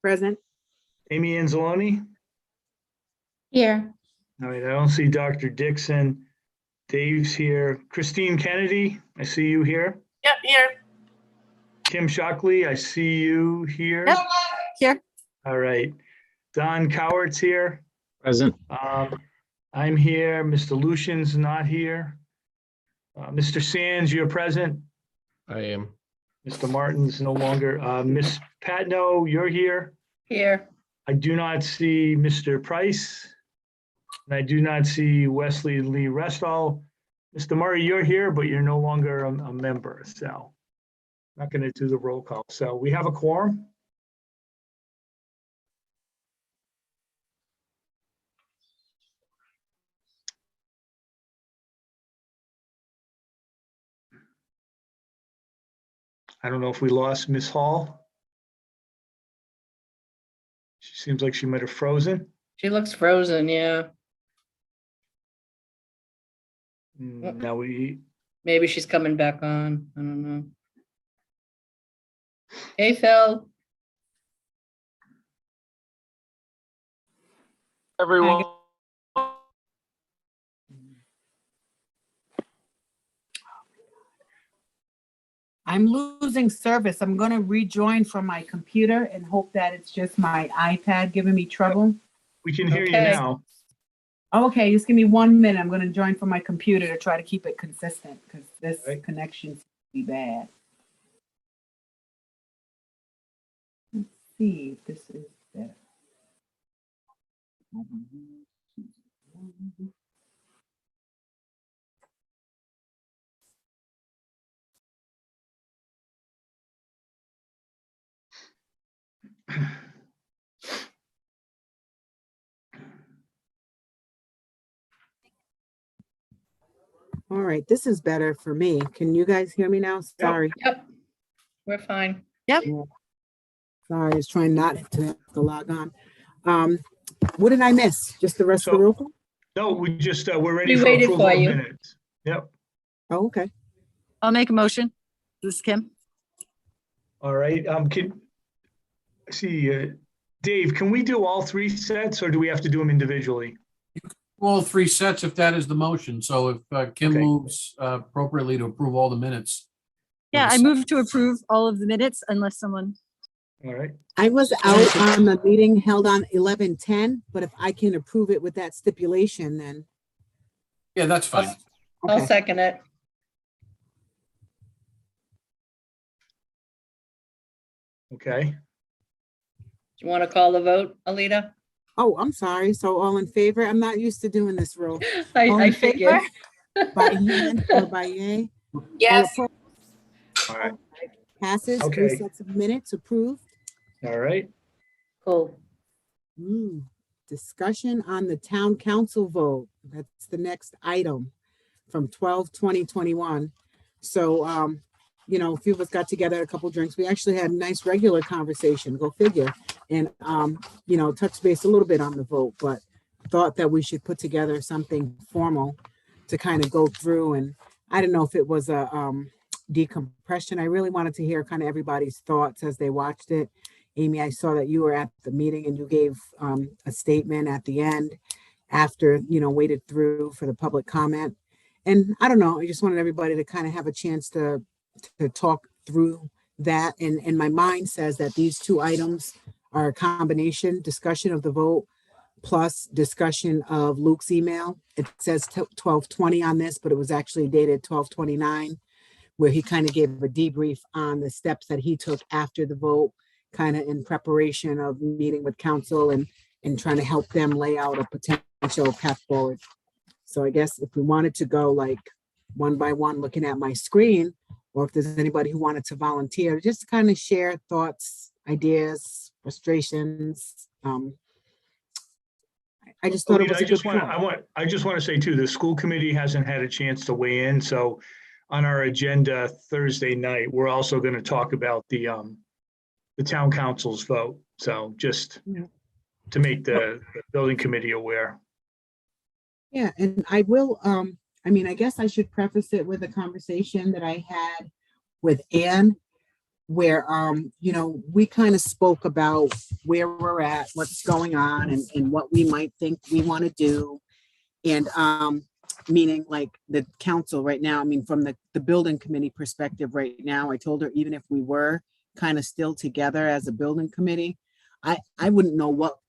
Present. Amy Anzalone. Here. All right, I don't see Dr. Dixon. Dave's here. Christine Kennedy, I see you here. Yep, here. Kim Shockley, I see you here. Yep, here. All right. Don Cowart's here. Present. I'm here. Mr. Lucian's not here. Mr. Sands, you're present. I am. Mr. Martin's no longer. Miss Patno, you're here. Here. I do not see Mr. Price. And I do not see Wesley Lee Restall. Mr. Murray, you're here, but you're no longer a member, so not going to do the roll call. So we have a quorum. I don't know if we lost Miss Hall. She seems like she might have frozen. She looks frozen, yeah. Now Maybe she's coming back on. I don't know. Hey, Phil. Everyone. I'm losing service. I'm going to rejoin from my computer and hope that it's just my iPad giving me trouble. we can hear you Okay. now. Okay, just give me 1 minute. I'm going to join from my computer to try to keep it consistent because this Right. connection seems to be bad. Let's see if this is better. All right, this is better for me. Can you guys hear me now? Sorry. Yep. We're fine. Sorry, I was trying not to have to log on. What did I miss? Just the rest of the roll call? No, we just, we're ready We for waited approval for of you. minutes. Yep. Oh, okay. I'll make a motion. This is Kim. All right. I see, Dave, can we do all three sets or do we have to do them individually? All three sets if that is the motion. So if Kim Okay. moves appropriately to approve all the minutes. Yeah, I move to approve all of the minutes unless someone, All right. I was out on the meeting held on 11/10, but if I can approve it with that stipulation, then. Yeah, that's fine. I'll Okay. second it. Okay. Do you want to call the vote, Alita? Oh, I'm sorry. So all in favor? I'm not used to doing this rule. All I in figured. favor? By hand or by yay? Yes. All opposed? All right. Passes, Okay. 3 sets of minutes approved. All right. Cool. Discussion on the town council vote. That's the next item from 12/20/21. So, you know, a few of us got together, a couple drinks. We actually had a nice regular conversation, go figure. And, you know, touch base a little bit on the vote, but thought that we should put together something formal to kind of go through. And I don't know if it was a decompression. I really wanted to hear kind of everybody's thoughts as they watched it. Amy, I saw that you were at the meeting and you gave a statement at the end after, you know, waited through for the public comment. And I don't know, I just wanted everybody to kind of have a chance to talk through that. And my mind says that these two items are a combination discussion of the vote plus discussion of Luke's email. It says 12/20 on this, but it was actually dated 12/29, where he kind of gave a debrief on the steps that he took after the vote, kind of in preparation of meeting with council and trying to help them lay out a potential path forward. So I guess if we wanted to go like one by one, looking at my screen, or if there's anybody who wanted to volunteer, just to kind of share thoughts, ideas, frustrations. I just thought it was a good call. I just want to say too, the school committee hasn't had a chance to weigh in. So on our agenda Thursday night, we're also going to talk about the town council's vote. So just to make the building committee aware. Yeah, and I will, I mean, I guess I should preface it with a conversation that I had with Anne where, we kind of spoke about where we're at, what's going on, and what we might think we want to do. And, meaning like the council right now, I mean, from the building committee perspective right now, I told her, even if we were kind of still together as a building committee, I wouldn't know what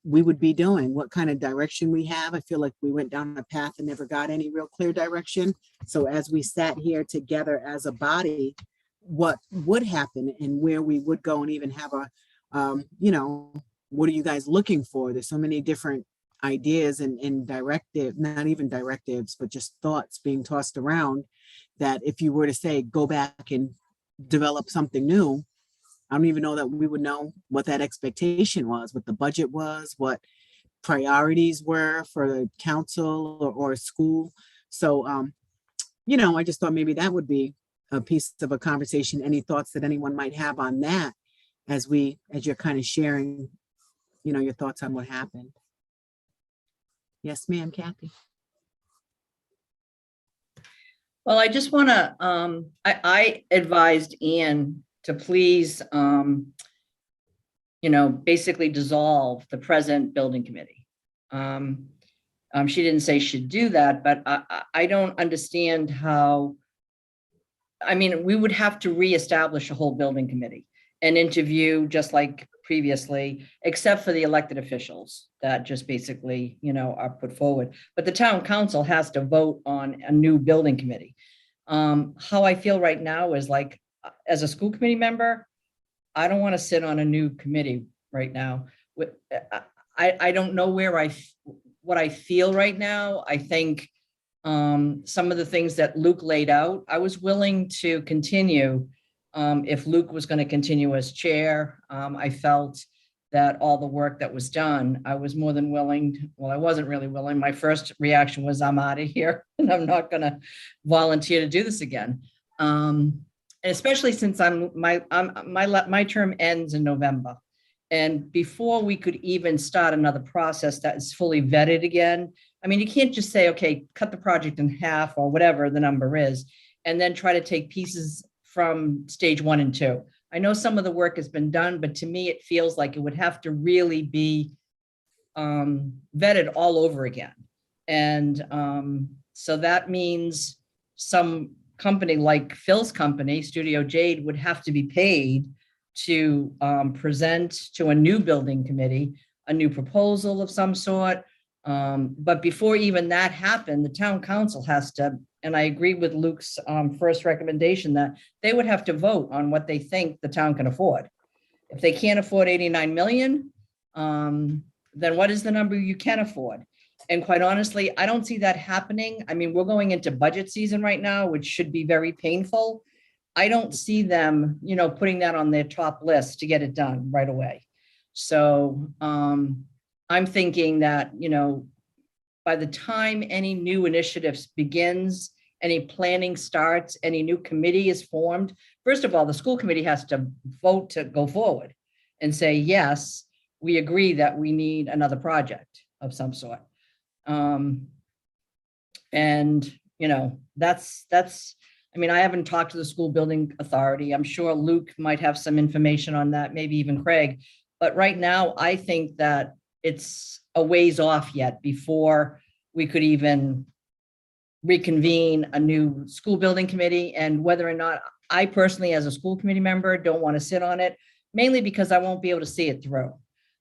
we would be doing, what kind of direction we have. I feel like we went down a path and never got any real clear direction. So as we sat here together as a body, what would happen and where we would go, and even have what are you guys looking for? There's so many different ideas and directive, not even directives, but just thoughts being tossed around, that if you were to say, go back and develop something new, I don't even know that we would know what that expectation was, what the budget was, what priorities were for the council or school. So, I just thought maybe that would be a piece of a conversation. Any thoughts that anyone might have on that as you're kind of sharing, your thoughts on what happened. Yes, ma'am, Kathy. Well, I just want to, I advised Ian to please, basically dissolve the present building committee. She didn't say she'd do that, but I don't understand how, we would have to reestablish a whole building committee and interview just like previously, except for the elected officials that just basically, are put forward. But the town council has to vote on a new building committee. How I feel right now is like, as a school committee member, I don't want to sit on a new committee right now. I don't know what I feel right now. I think some of the things that Luke laid out, I was willing to continue. If Luke was going to continue as chair, I felt that all the work that was done, I was more than willing. Well, I wasn't really willing. My first reaction was, I'm out of here and I'm not going to volunteer to do this again. And especially since my term ends in November. And before we could even start another process that is fully vetted again, you can't just say, okay, cut the project in half or whatever the number is, and then try to take pieces from stage 1 and 2. I know some of the work has been done, but to me, it feels like it would have to really be vetted all over again. And so that means some company like Phil's company, Studio Jade, would have to be paid to present to a new building committee, a new proposal of some sort. But before even that happened, the town council has to, and I agree with Luke's first recommendation, that they would have to vote on what they think the town can afford. If they can't afford 89 million, then what is the number you can afford? And quite honestly, I don't see that happening. We're going into budget season right now, which should be very painful. I don't see them, putting that on their top list to get it done right away. So I'm thinking that, by the time any new initiatives begins, any planning starts, any new committee is formed, first of all, the school committee has to vote to go forward and say, yes, we agree that we need another project of some sort. That's, I haven't talked to the school building authority. I'm sure Luke might have some information on that, maybe even Craig. But right now, I think that it's a ways off yet before we could even reconvene a new school building committee. And whether or not I personally, as a school committee member, don't want to sit on it, mainly because I won't be able to see it through.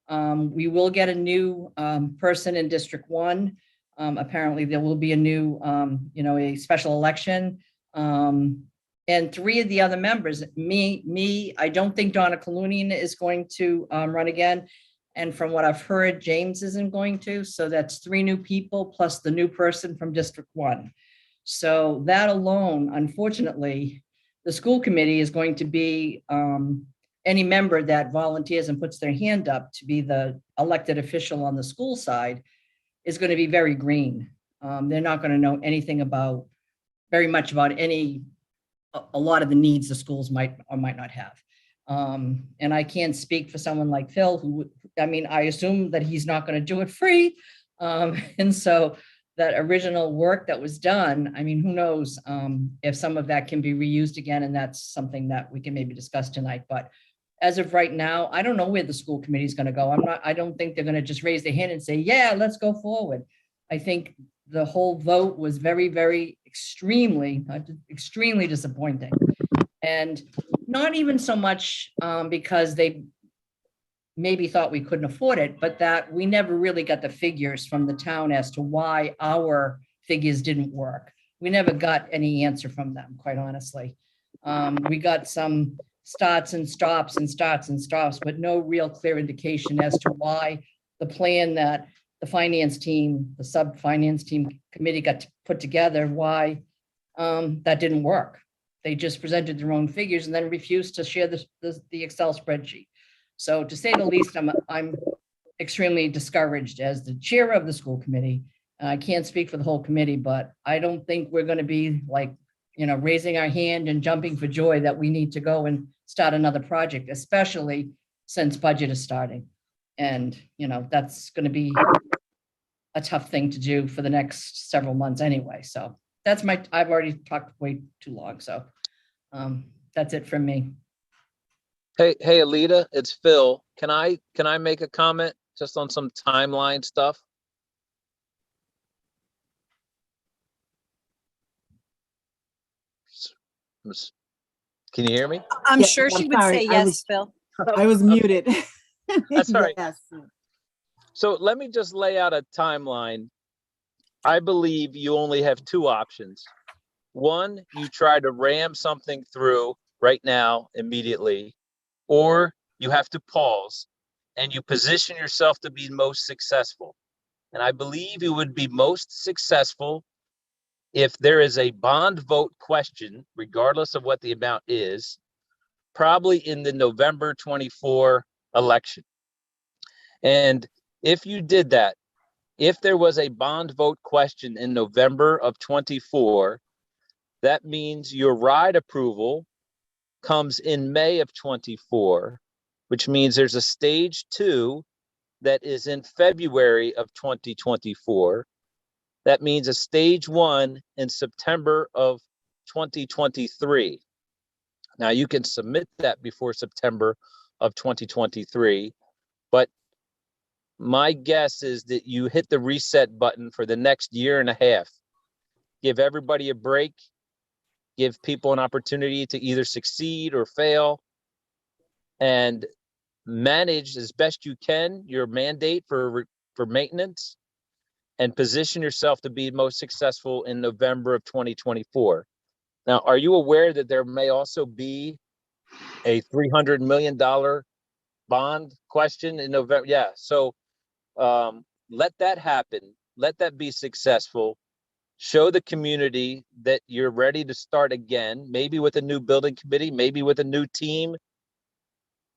We will get a new person in District 1. Apparently there will be a new, a special election. And 3 of the other members, me, I don't think Donna Colunian is going to run again. And from what I've heard, James isn't going to. So that's 3 new people plus the new person from District 1. So that alone, unfortunately, the school committee is going to be any member that volunteers and puts their hand up to be the elected official on the school side is going to be very green. They're not going to know anything about very much about a lot of the needs the schools might or might not have. And I can't speak for someone like Phil, who, I assume that he's not going to do it free. And so that original work that was done, I mean, who knows if some of that can be reused again, and that's something that we can maybe discuss tonight. But as of right now, I don't know where the school committee is going to go. I don't think they're going to just raise their hand and say, yeah, let's go forward. I think the whole vote was very, very extremely disappointing. And not even so much because they maybe thought we couldn't afford it, but that we never really got the figures from the town as to why our figures didn't work. We never got any answer from them, quite honestly. We got some starts and stops, but no real clear indication as to why the plan that the finance team, the sub-finance team committee got to put together, why that didn't work. They just presented their own figures and then refused to share the Excel spreadsheet. So to say the least, I'm extremely discouraged as the chair of the school committee. I can't speak for the whole committee, but I don't think we're going to be like, raising our hand and jumping for joy that we need to go and start another project, especially since budget is starting. And, that's going to be a tough thing to do for the next several months anyway. So I've already talked way too long. So that's it from me. Hey, Alita, it's Phil. Can I make a comment just on some timeline stuff? Can you hear me? I'm Yeah, sure I'm she would sorry. say I yes, was- Phil. I was muted. That's all right. Yes. So let me just lay out a timeline. I believe you only have two options. One, you try to ram something through right now, immediately, or you have to pause and you position yourself to be most successful. And I believe you would be most successful if there is a bond vote question, regardless of what the amount is, probably in the November 24 election. And if you did that, if there was a bond vote question in November of 24, that means your ride approval comes in May of 24, which means there's a stage 2 that is in February of 2024. That means a stage 1 in September of 2023. Now you can submit that before September of 2023, but my guess is that you hit the reset button for the next year and a half. Give everybody a break, give people an opportunity to either succeed or fail, and manage as best you can your mandate for maintenance, and position yourself to be most successful in November of 2024. Now, are you aware that there may also be a $300 million bond question in November? Yeah, so let that happen. Let that be successful. Show the community that you're ready to start again, maybe with a new building committee, maybe with a new team.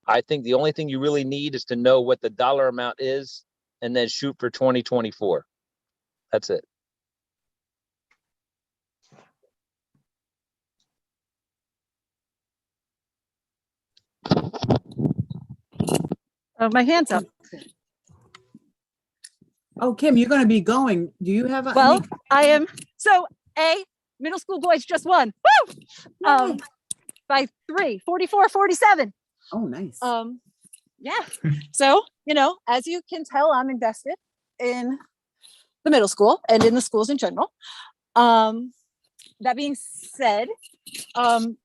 I think the only thing you really need is to know what the dollar amount is and then shoot for 2024. That's it. Oh, my hand's up. Oh, Kim, you're going to be going. Do you have Well, I am. So middle school boys just won. Woo! By 44-47. Oh, nice. Yeah. So, as you can tell, I'm invested in the middle school and in the schools in general. That being said,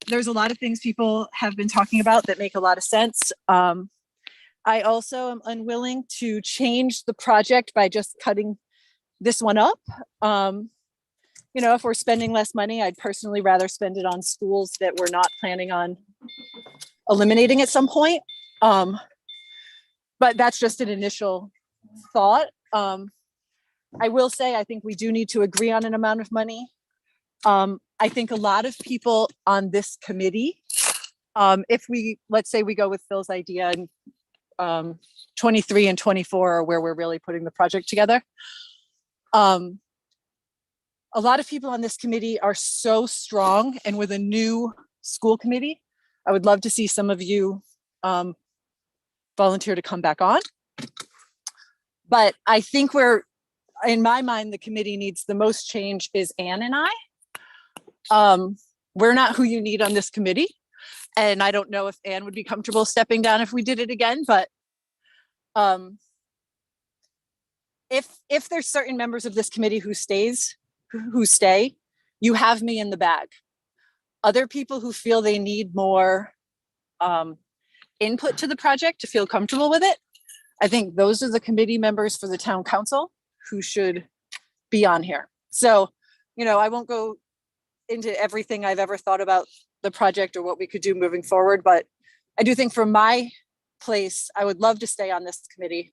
there's a lot of things people have been talking about that make a lot of sense. I also am unwilling to change the project by just cutting this one up. If we're spending less money, I'd personally rather spend it on schools that we're not planning on eliminating at some point. But that's just an initial thought. I will say, I think we do need to agree on an amount of money. I think a lot of people on this committee, if let's say we go with Phil's idea and 23 and 24 are where we're really putting the project together. A lot of people on this committee are so strong, and with a new school committee, I would love to see some of you volunteer to come back on. But I think in my mind, the committee needs the most change is Anne and I. We're not who you need on this committee. And I don't know if Anne would be comfortable stepping down if we did it again, but if there's certain members of this committee who stay, you have me in the bag. Other people who feel they need more input to the project to feel comfortable with it, I think those are the committee members for the town council who should be on here. So, I won't go into everything I've ever thought about the project or what we could do moving forward, but I do think from my place, I would love to stay on this committee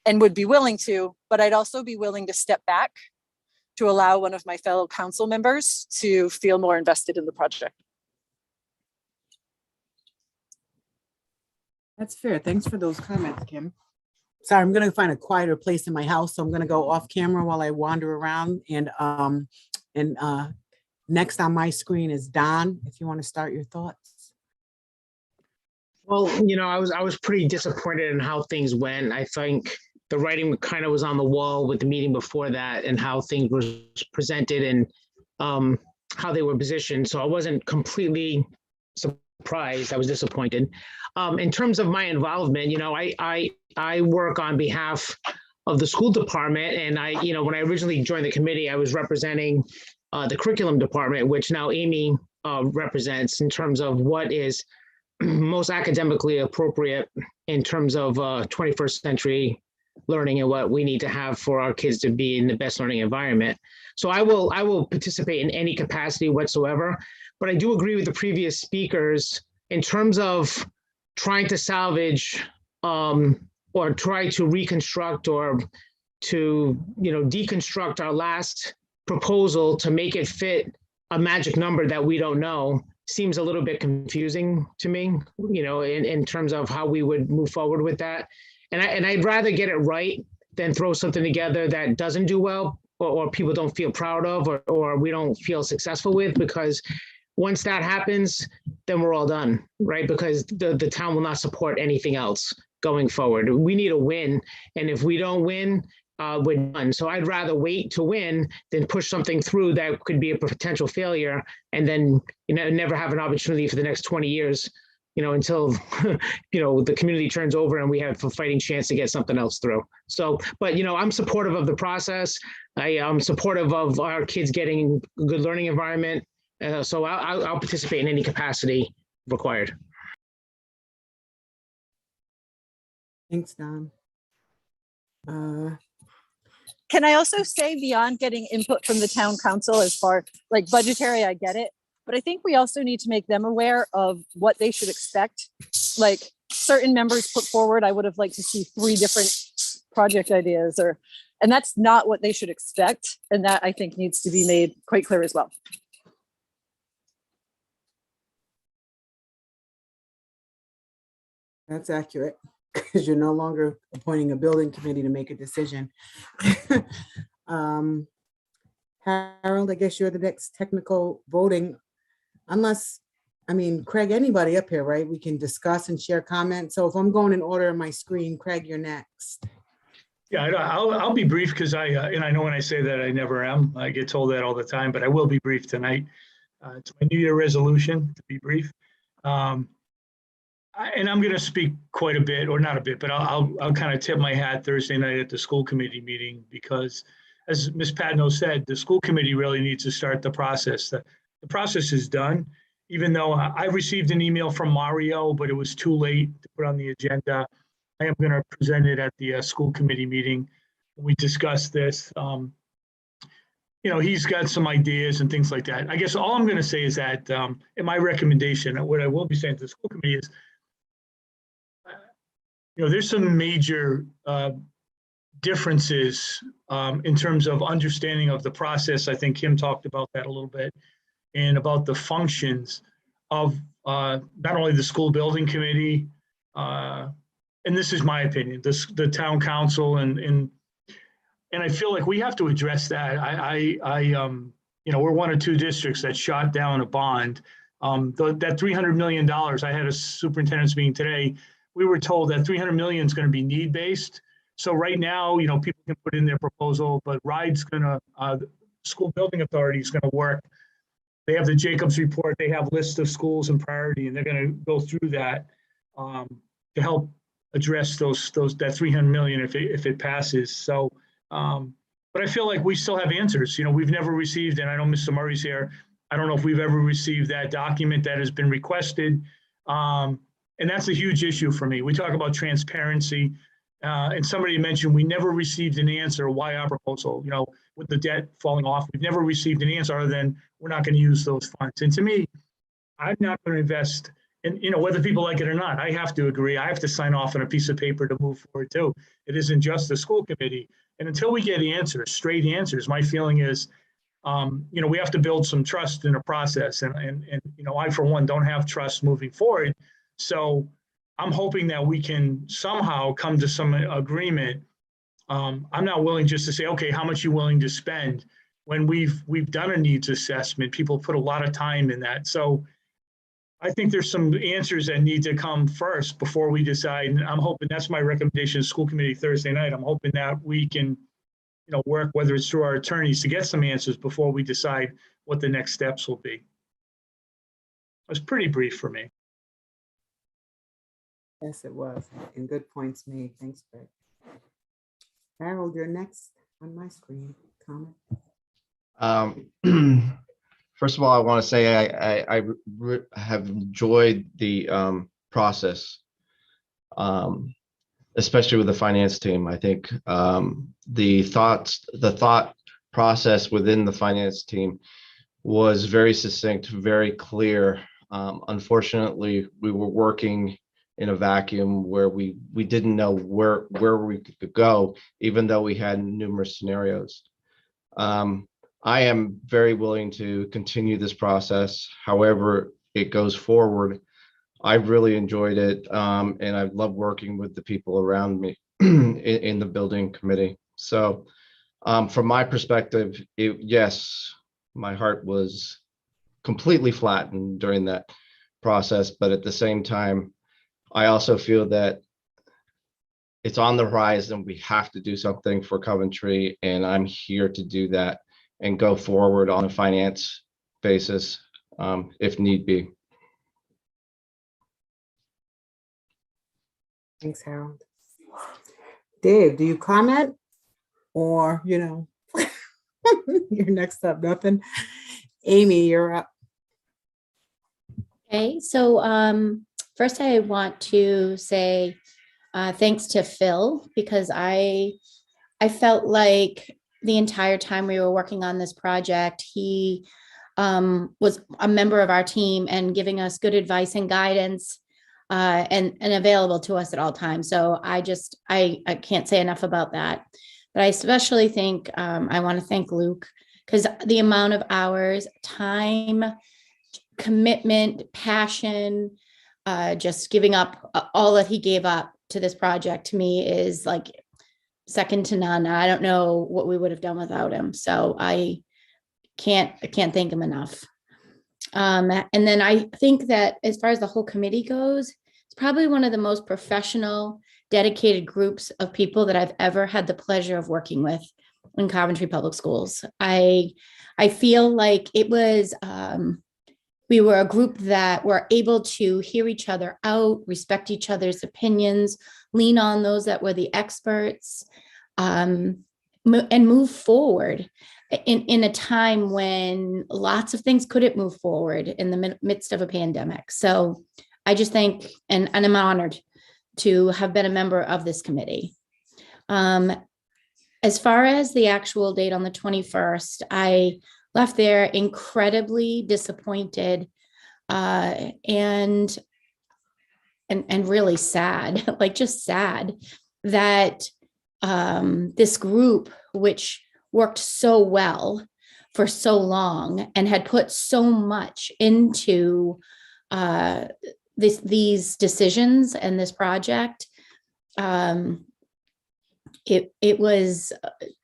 and would be willing to, but I'd also be willing to step back to allow one of my fellow council members to feel more invested in the project. That's fair. Thanks for those comments, Kim. Sorry, I'm gonna find a quieter place in my house, so I'm gonna go off camera while I wander around. And next on my screen is Don, if you want to start your thoughts. Well, I was pretty disappointed in how things went. I think the writing kind of was on the wall with the meeting before that and how things were presented and how they were positioned. So I wasn't completely surprised. I was disappointed. In terms of my involvement, I work on behalf of the school department. And when I originally joined the committee, I was representing the curriculum department, which now Amy represents in terms of what is most academically appropriate in terms of 21st century learning and what we need to have for our kids to be in the best learning environment. So I will participate in any capacity whatsoever, but I do agree with the previous speakers in terms of trying to salvage or try to reconstruct or to deconstruct our last proposal to make it fit a magic number that we don't know seems a little bit confusing to me, in terms of how we would move forward with that. And I'd rather get it right than throw something together that doesn't do well or people don't feel proud of or we don't feel successful with, because once that happens, then we're all done, right? Because the town will not support anything else going forward. We need a win. And if we don't win, we're done. So I'd rather wait to win than push something through that could be a potential failure and then never have an opportunity for the next 20 years, until the community turns over and we have a fighting chance to get something else through. So, but I'm supportive of the process. I'm supportive of our kids getting a good learning environment. So I'll participate in any capacity required. Thanks, Don. Can I also say, beyond getting input from the town council as far like budgetary, I get it, but I think we also need to make them aware of what they should expect. Like certain members put forward, I would have liked to see 3 different project ideas and that's not what they should expect. And that I think needs to be made quite clear as well. That's accurate, because you're no longer appointing a building committee to make a decision. Harold, I guess you're the next technical voting, unless, Craig, anybody up here, right? We can discuss and share comments. So if I'm going in order on my screen, Craig, you're next. Yeah, I'll be brief because and I know when I say that I never am. I get told that all the time, but I will be brief tonight. It's my New Year resolution to be brief. And I'm going to speak quite a bit, or not a bit, but I'll kind of tip my hat Thursday night at the school committee meeting, because as Ms. Patno said, the school committee really needs to start the process. The process is done, even though I received an email from Mario, but it was too late to put on the agenda. I am going to present it at the school committee meeting. We discussed this. He's got some ideas and things like that. I guess all I'm going to say is that in my recommendation, what I will be saying to the school committee is, there's some major differences in terms of understanding of the process. I think Kim talked about that a little bit, and about the functions of not only the school building committee, and this is my opinion, the town council, and I feel like we have to address that. We're one of 2 districts that shot down a bond. That $300 million, I had a superintendent's meeting today. We were told that $300 million is going to be need-based. So right now, people can put in their proposal, but the school building authority is gonna work. They have the Jacobs report, they have lists of schools and priority, and they're gonna go through that to help address that 300 million if it passes. So, but I feel like we still have answers. We've never received, and I know Mr. Murray's here. I don't know if we've ever received that document that has been requested. And that's a huge issue for me. We talk about transparency. And somebody mentioned we never received an answer why our proposal, with the debt falling off, we've never received an answer other than we're not going to use those funds. And to me, I'm not going to invest in, whether people like it or not. I have to agree. I have to sign off on a piece of paper to move forward too. It isn't just the school committee. And until we get answers, straight answers, my feeling is, we have to build some trust in a process. And I, for one, don't have trust moving forward. So I'm hoping that we can somehow come to some agreement. I'm not willing just to say, okay, how much are you willing to spend? When we've done a needs assessment, people put a lot of time in that. So I think there's some answers that need to come first before we decide. And I'm hoping that's my recommendation to school committee Thursday night. I'm hoping that we can, work, whether it's through our attorneys, to get some answers before we decide what the next steps will be. It was pretty brief for me. Yes, it was. And good points made. Thanks, Greg. Harold, you're next on my screen. Comment. First of all, I want to say I have enjoyed the process, especially with the finance team. I think the thought process within the finance team was very succinct, very clear. Unfortunately, we were working in a vacuum where we didn't know where we could go, even though we had numerous scenarios. I am very willing to continue this process, however it goes forward. I've really enjoyed it, and I've loved working with the people around me in the building committee. So from my perspective, yes, my heart was completely flattened during that process, but at the same time, I also feel that it's on the horizon. We have to do something for Coventry, and I'm here to do that and go forward on a finance basis if need be. Thanks, Harold. Dave, do you comment? Or, you're next up, nothing. Amy, you're up. Okay, so first I want to say thanks to Phil, because I felt like the entire time we were working on this project, he was a member of our team and giving us good advice and guidance and available to us at all times. So I can't say enough about that. But I especially think I want to thank Luke, because the amount of hours, time, commitment, passion, just giving up all that he gave up to this project, to me is like second to none. I don't know what we would have done without him. So I can't thank him enough. And then I think that as far as the whole committee goes, it's probably one of the most professional, dedicated groups of people that I've ever had the pleasure of working with in Coventry Public Schools. I feel like it was, we were a group that were able to hear each other out, respect each other's opinions, lean on those that were the experts, and move forward in a time when lots of things couldn't move forward in the midst of a pandemic. So I just think, and I'm honored to have been a member of this committee. As far as the actual date on the 21st, I left there incredibly disappointed and really sad, like just sad that this group, which worked so well for so long and had put so much into these decisions and this project, it was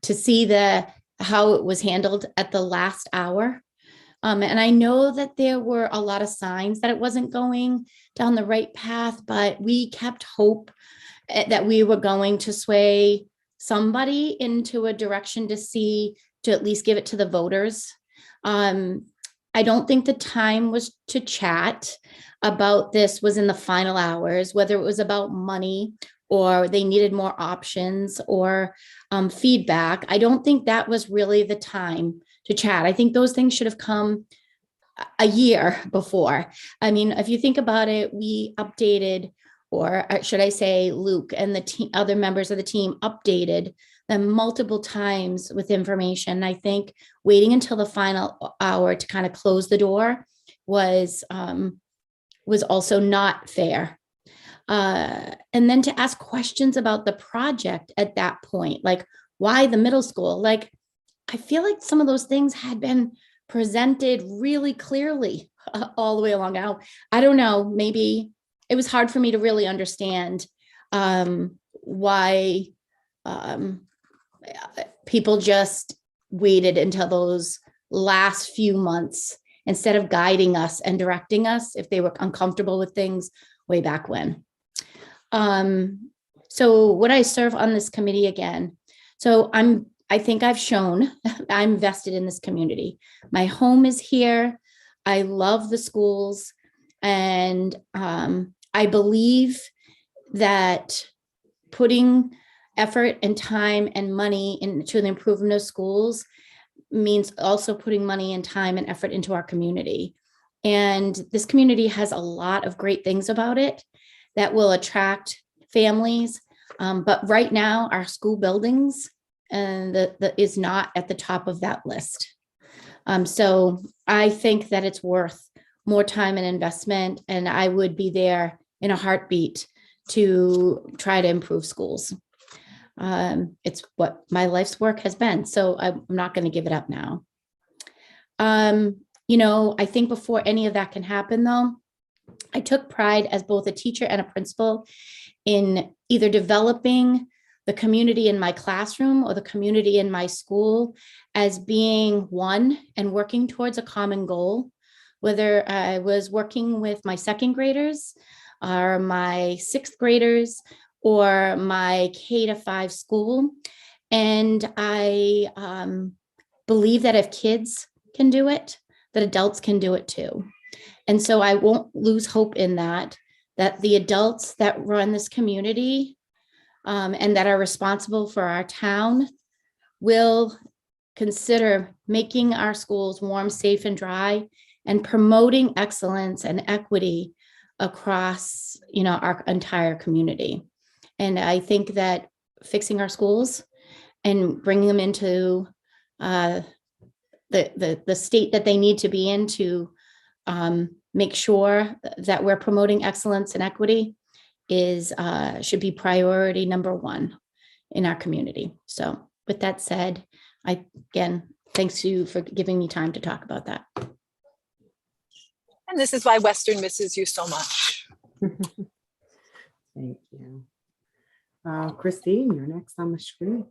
to see how it was handled at the last hour. And I know that there were a lot of signs that it wasn't going down the right path, but we kept hope that we were going to sway somebody into a direction to at least give it to the voters. I don't think the time was to chat about this was in the final hours, whether it was about money or they needed more options or feedback. I don't think that was really the time to chat. I think those things should have come a year before. I mean, if you think about it, we updated, or should I say Luke and the other members of the team updated them multiple times with information. I think waiting until the final hour to kind of close the door was also not fair. And then to ask questions about the project at that point, like why the middle school? Like, I feel like some of those things had been presented really clearly all the way along out. I don't know, maybe it was hard for me to really understand why people just waited until those last few months instead of guiding us and directing us if they were uncomfortable with things way back when. So would I serve on this committee again? So I think I've shown I'm vested in this community. My home is here. I love the schools. And I believe that putting effort and time and money into the improvement of schools means also putting money and time and effort into our community. And this community has a lot of great things about it that will attract families. But right now, our school buildings is not at the top of that list. So I think that it's worth more time and investment, and I would be there in a heartbeat to try to improve schools. It's what my life's work has been, so I'm not going to give it up now. I think before any of that can happen, though, I took pride as both a teacher and a principal in either developing the community in my classroom or the community in my school as being one and working towards a common goal, whether I was working with my second graders or my sixth graders or my K-5 school. And I believe that if kids can do it, that adults can do it too. And so I won't lose hope in that the adults that run this community and that are responsible for our town will consider making our schools warm, safe, and dry, and promoting excellence and equity across, our entire community. And I think that fixing our schools and bringing them into the state that they need to be in to make sure that we're promoting excellence and equity should be priority number one in our community. So with that said, again, thanks you for giving me time to talk about that. And this is why Western misses you so much. Thank you. Christine, you're next on the screen.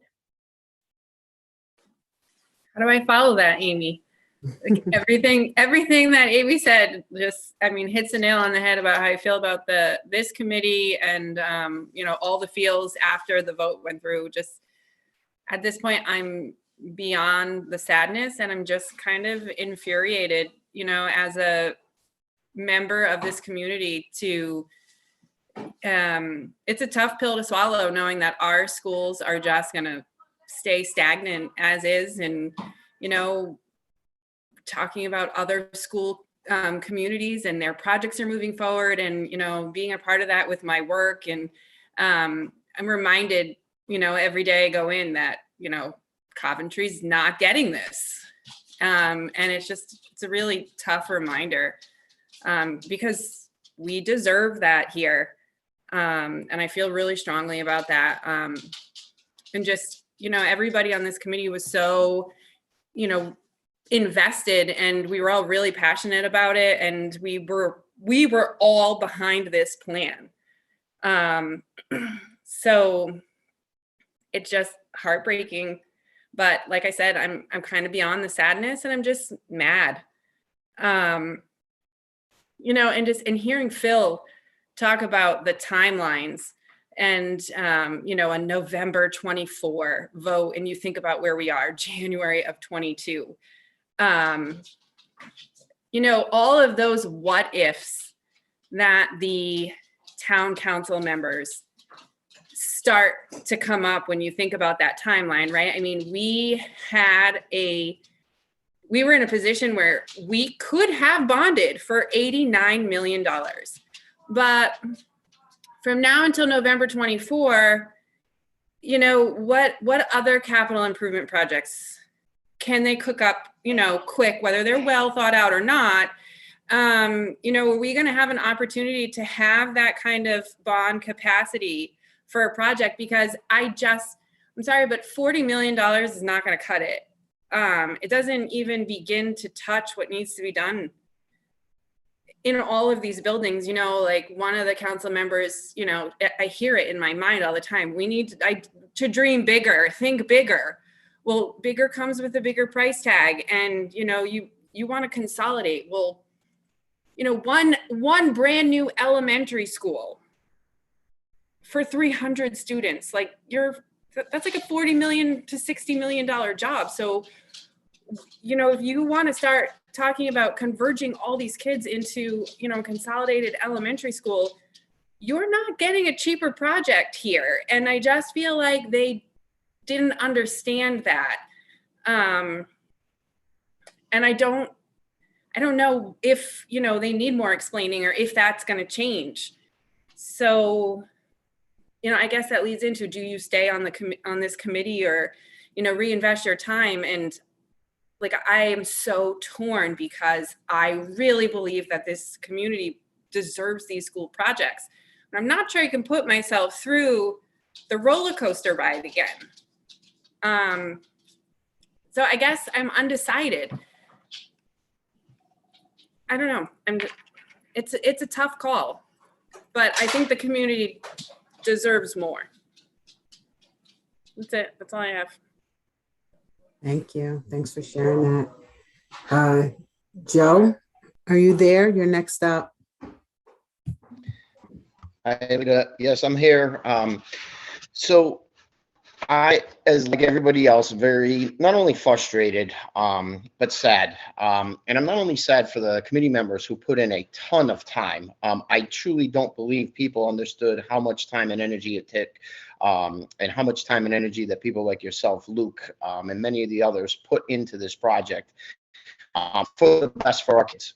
How do I follow that, Amy? Like everything that Amy said just, hits the nail on the head about how I feel about this committee and, all the feels after the vote went through. Just at this point, I'm beyond the sadness and I'm just kind of infuriated, as a member of this community to, it's a tough pill to swallow knowing that our schools are just going to stay stagnant as is. And, talking about other school communities and their projects are moving forward and, being a part of that with my work. And I'm reminded, every day I go in that, Coventry's not getting this. And it's a really tough reminder because we deserve that here. And I feel really strongly about that. And just, everybody on this committee was so, invested and we were all really passionate about it. And we were all behind this plan. So it's just heartbreaking. But like I said, I'm kind of beyond the sadness and I'm just mad. And hearing Phil talk about the timelines, and, you know, a November 24 vote, and you think about where we are, January of 22. You know, all of those what ifs that the town council members start to come up when you think about that timeline, right? I mean, we were in a position where we could have bonded for $89 million. But from now until November 24, you know, what other capital improvement projects can they cook up, you know, quick, whether they're well thought out or not? You know, are we going to have an opportunity to have that kind of bond capacity for a project? Because I'm sorry, but $40 million is not going to cut it. It doesn't even begin to touch what needs to be done in all of these buildings. You know, like one of the council members, you know, I hear it in my mind all the time. We need to dream bigger, think bigger. Well, bigger comes with a bigger price tag, and you know, you want to consolidate. Well, you know, one brand new elementary school for 300 students, like that's like a $40 million to $60 million job. So, you know, if you want to start talking about converging all these kids into, you know, consolidated elementary school, you're not getting a cheaper project here. And I just feel like they didn't understand that. And I don't know if, you know, they need more explaining or if that's going to change. So, you know, I guess that leads into, do you stay on this committee or, you know, reinvest your time? And like, I am so torn because I really believe that this community deserves these school projects. But I'm not sure I can put myself through the roller coaster ride again. So I guess I'm undecided. I don't know. It's a tough call, but I think the community deserves more. That's it. That's all I have. Thank you. Thanks for sharing that. Joe, are you there? You're next up. Yes, I'm here. So I, as like everybody else, very not only frustrated, but sad. And I'm not only sad for the committee members who put in a ton of time. I truly don't believe people understood how much time and energy it took, and how much time and energy that people like yourself, Luke, and many of the others put into this project for the best for our kids.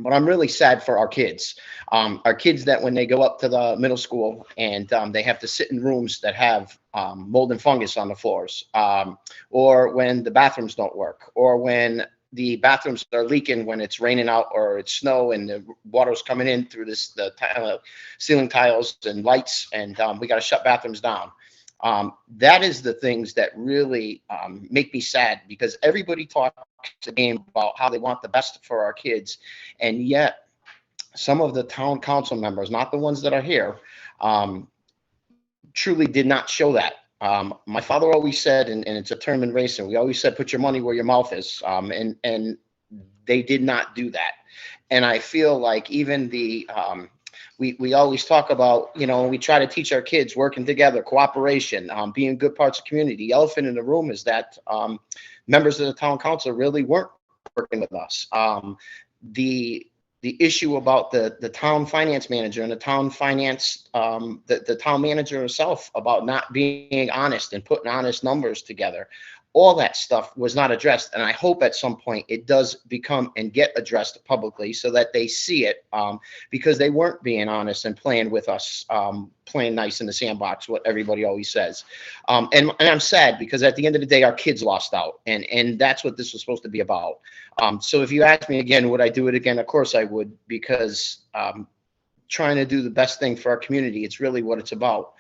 But I'm really sad for our kids that when they go up to the middle school and they have to sit in rooms that have mold and fungus on the floors, or when the bathrooms don't work, or when the bathrooms are leaking when it's raining out or it's snow and the water's coming in through the ceiling tiles and lights, and we got to shut bathrooms down. That is the things that really make me sad, because everybody talks a game about how they want the best for our kids. And yet some of the town council members, not the ones that are here, truly did not show that. My father always said, and it's a term in racing, we always said, put your money where your mouth is. And they did not do that. And I feel like even we always talk about, you know, we try to teach our kids working together, cooperation, being good parts of community. The elephant in the room is that members of the town council really weren't working with us. The issue about the town finance manager and the town finance, the town manager herself, about not being honest and putting honest numbers together. All that stuff was not addressed. And I hope at some point it does become and get addressed publicly so that they see it, because they weren't being honest and playing with us, playing nice in the sandbox, what everybody always says. And I'm sad because at the end of the day, our kids lost out, and that's what this was supposed to be about. So if you ask me again, would I do it again? Of course I would, because trying to do the best thing for our community, it's really what it's about.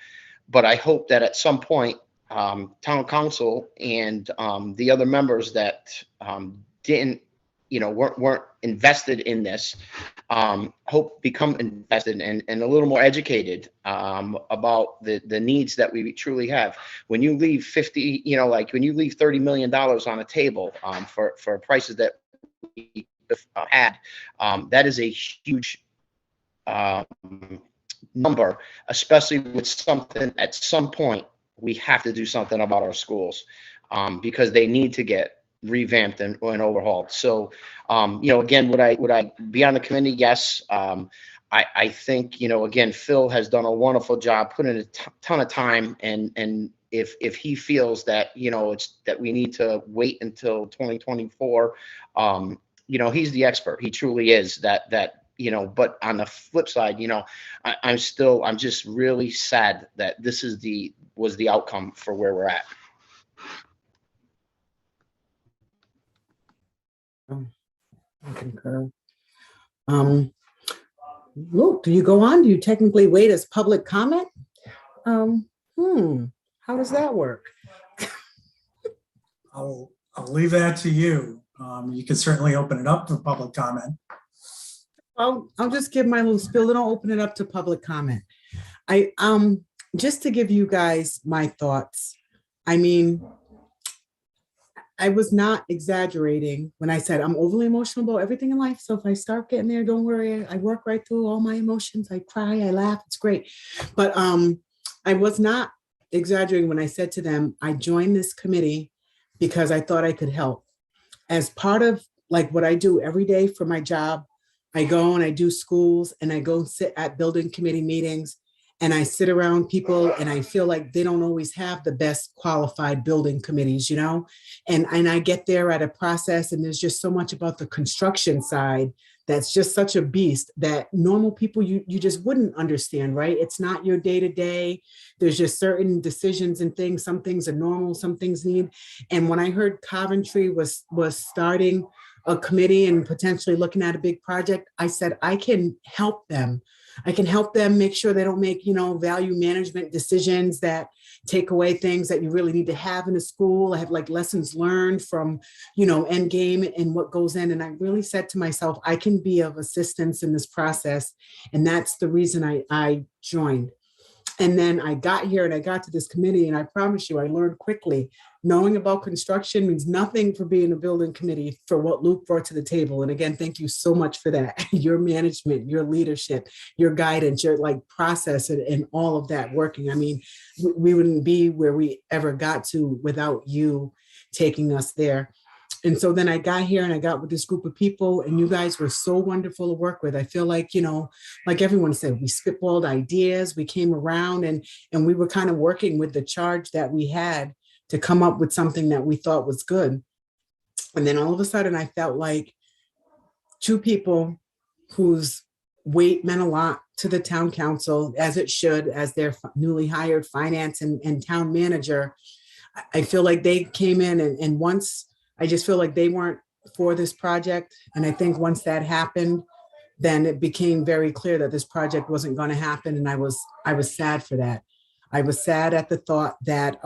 But I hope that at some point, town council and the other members that didn't, you know, weren't invested in this, hope become invested and a little more educated about the needs that we truly have. When you leave 50, you know, like when you leave $30 million on a table for prices that we had, that is a huge number, especially with something at some point, we have to do something about our schools, because they need to get revamped and overhauled. So, again, would I be on the committee? Yes. I think, again, Phil has done a wonderful job, putting a ton of time, and if he feels that, it's that we need to wait until 2024, he's the expert. He truly is that, but on the flip side, I'm just really sad that this was the outcome for where we're at. I concur. Luke, do you go on? Do you technically wait as public comment? How does that work? I'll leave that to you. You can certainly open it up for public comment. I'll just give my little spiel, and I'll open it up to public comment. Just to give you guys my thoughts. I mean, I was not exaggerating when I said I'm overly emotional about everything in life. So if I start getting there, don't worry. I work right through all my emotions. I cry, I laugh. It's great. But I was not exaggerating when I said to them, I joined this committee because I thought I could help. As part of like what I do every day for my job, I go and I do schools, and I go sit at building committee meetings, and I sit around people, and I feel like they don't always have the best qualified building committees, and I get there at a process, and there's just so much about the construction side that's just such a beast that normal people, you just wouldn't understand, right? It's not your day to day. There's just certain decisions and things. Some things are normal, some things need. And when I heard Coventry was starting a committee and potentially looking at a big project, I said, I can help them. I can help them make sure they don't make, value management decisions that take away things that you really need to have in a school. I have like lessons learned from, Endgame and what goes in. And I really said to myself, I can be of assistance in this process. And that's the reason I joined. And then I got here and I got to this committee, and I promise you, I learned quickly. Knowing about construction means nothing for being a building committee, for what Luke brought to the table. And again, thank you so much for that. Your management, your leadership, your guidance, your process, and all of that working. I mean, we wouldn't be where we ever got to without you taking us there. And so then I got here and I got with this group of people, and you guys were so wonderful to work with. I feel like, like everyone said, we spitballed ideas, we came around, and we were kind of working with the charge that we had to come up with something that we thought was good. And then all of a sudden I felt like two people whose weight meant a lot to the town council, as it should, as their newly hired finance and town manager. I feel like they came in and once, I just feel like they weren't for this project. And I think once that happened, then it became very clear that this project wasn't going to happen. And I was sad for that. I was sad at the thought that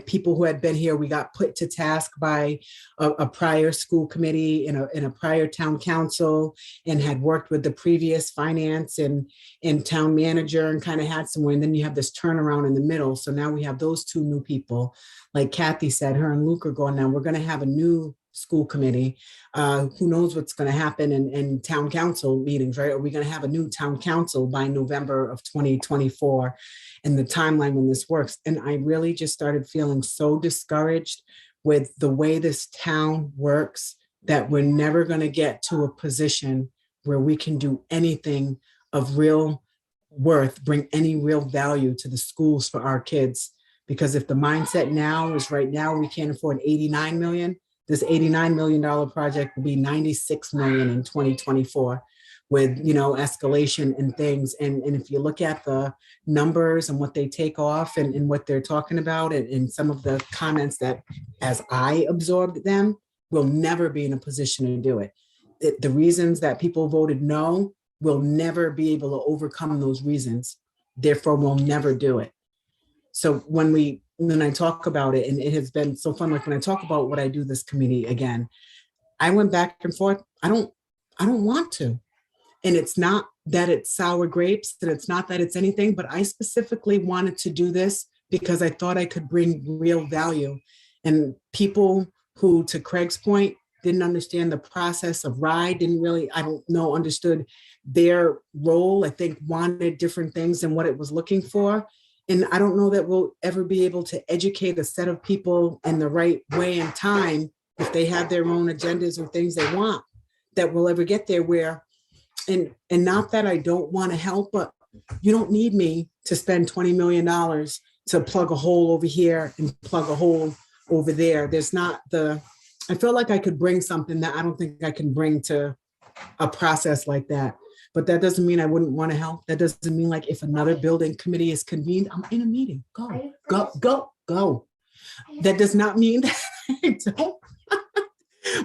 people who had been here, we got put to task by a prior school committee in a prior town council, and had worked with the previous finance and town manager, and kind of had somewhere. And then you have this turnaround in the middle. So now we have those two new people. Like Kathy said, her and Luke are going now. We're going to have a new school committee. Who knows what's going to happen in town council meetings, right? Are we going to have a new town council by November of 2024? And the timeline when this works. And I really just started feeling so discouraged with the way this town works, that we're never going to get to a position where we can do anything of real worth, bring any real value to the schools for our kids. Because if the mindset now is right now, we can't afford 89 million, this $89 million project will be 96 million in 2024. With escalation and things. And if you look at the numbers and what they take off and what they're talking about, and some of the comments that, as I absorbed them, we'll never be in a position to do it. The reasons that people voted no, we'll never be able to overcome those reasons. Therefore, we'll never do it. So when I talk about it, and it has been so fun, like when I talk about what I do this committee again, I went back and forth. I don't want to. And it's not that it's sour grapes, and it's not that it's anything, but I specifically wanted to do this because I thought I could bring real value. And people who, to Craig's point, didn't understand the process of RIDE, didn't really, I don't know, understood their role, I think wanted different things than what it was looking for. And I don't know that we'll ever be able to educate a set of people in the right way and time if they have their own agendas or things they want, that we'll ever get there where, and not that I don't want to help, but you don't need me to spend $20 million to plug a hole over here and plug a hole over there. There's not the, I feel like I could bring something that I don't think I can bring to a process like that. But that doesn't mean I wouldn't want to help. That doesn't mean like if another building committee is convened, I'm in a meeting. Go, go, go, go. That does not mean that I don't.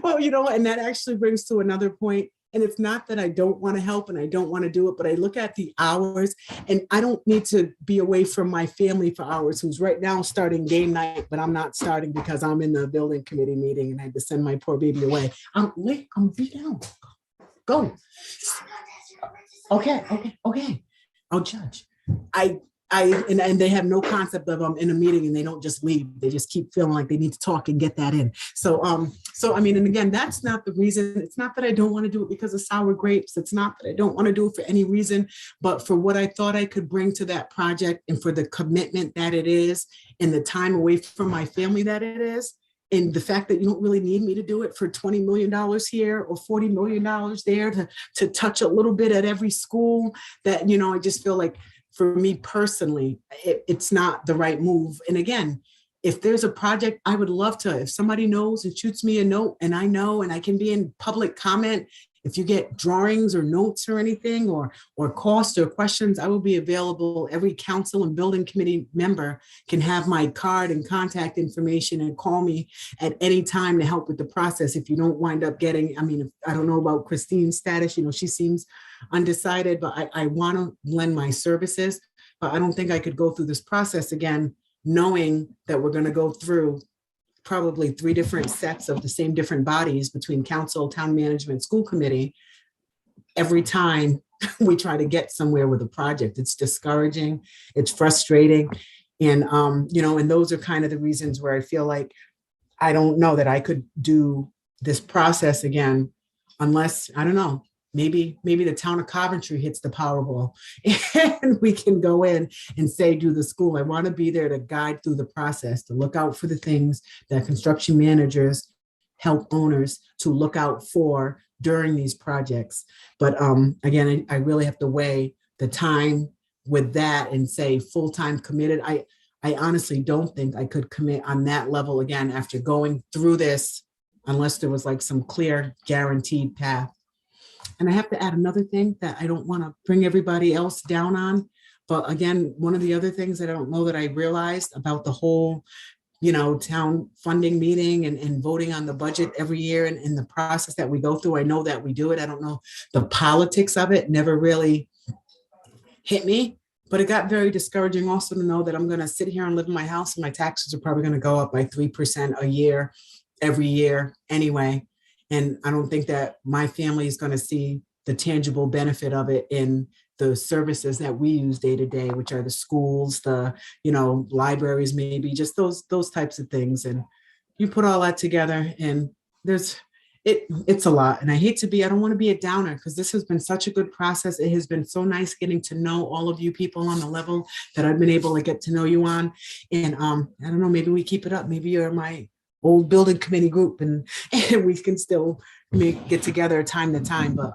Well, you know, and that actually brings to another point. And it's not that I don't want to help and I don't want to do it, but I look at the hours and I don't need to be away from my family for hours, who's right now starting game night, but I'm not starting because I'm in the building committee meeting and I had to send my poor baby away. I'm late, I'm beat down. Go. Okay. I'll judge. And they have no concept of I'm in a meeting and they don't just leave. They just keep feeling like they need to talk and get that in. So I mean, and again, that's not the reason. It's not that I don't want to do it because of sour grapes. It's not that I don't want to do it for any reason, but for what I thought I could bring to that project and for the commitment that it is and the time away from my family that it is. And the fact that you don't really need me to do it for $20 million here or $40 million there to touch a little bit at every school, that, you know, I just feel like for me personally, it's not the right move. And again, if there's a project, I would love to, if somebody knows and shoots me a note and I know, and I can be in public comment, if you get drawings or notes or anything or cost or questions, I will be available. Every council and building committee member can have my card and contact information and call me at any time to help with the process. If you don't wind up getting, I mean, I don't know about Christine's status, you know, she seems undecided, but I want to lend my services, but I don't think I could go through this process again, knowing that we're going to go through probably 3 different sets of the same different bodies between council, town management, school committee, every time we try to get somewhere with a project. It's discouraging, it's frustrating. And, you know, and those are kind of the reasons where I feel like I don't know that I could do this process again, unless, I don't know, maybe the town of Coventry hits the Powerball and we can go in and say, do the school. I want to be there to guide through the process, to look out for the things that construction managers help owners to look out for during these projects. But again, I really have to weigh the time with that and say full-time committed. I honestly don't think I could commit on that level again after going through this, unless there was like some clear guaranteed path. And I have to add another thing that I don't want to bring everybody else down on. But again, one of the other things that I don't know that I realized about the whole, you know, town funding meeting and voting on the budget every year and the process that we go through. I know that we do it. I don't know. The politics of it never really hit me, but it got very discouraging also to know that I'm going to sit here and live in my house and my taxes are probably going to go up by 3% a year, every year anyway. And I don't think that my family is going to see the tangible benefit of it in the services that we use day to day, which are the schools, the, you know, libraries, maybe just those types of things. And you put all that together and it's a lot. And I don't want to be a downer because this has been such a good process. It has been so nice getting to know all of you people on the level that I've been able to get to know you on. And I don't know, maybe we keep it up. Maybe you're my old building committee group and we can still get together time to time. But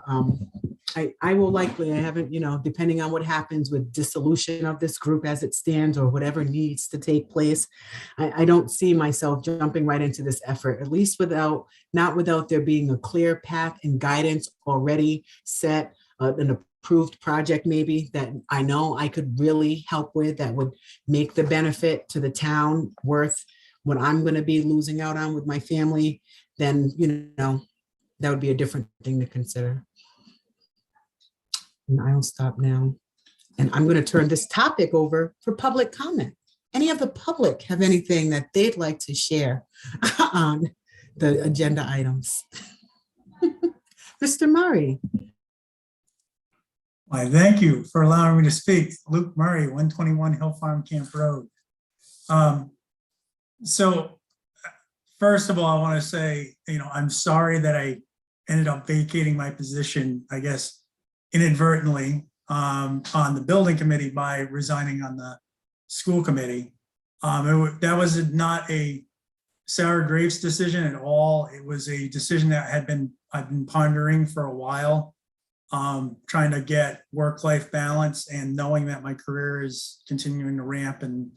I will likely, I haven't, you know, depending on what happens with dissolution of this group as it stands or whatever needs to take place, I don't see myself jumping right into this effort, at least not without there being a clear path and guidance already set, an approved project maybe that I know I could really help with, that would make the benefit to the town worth what I'm going to be losing out on with my family. Then, you know, that would be a different thing to consider. And I'll stop now. And I'm going to turn this topic over for public comment. Any of the public have anything that they'd like to share on the agenda items? Mr. Murray. Why, thank you for allowing me to speak. Luke Murray, 121 Hill Farm Camp Road. So first of all, I want to say, I'm sorry that I ended up vacating my position, I guess, inadvertently on the building committee by resigning on the school committee. That was not a Sarah Graves decision at all. It was a decision that I've been pondering for a while, trying to get work-life balance and knowing that my career is continuing to ramp and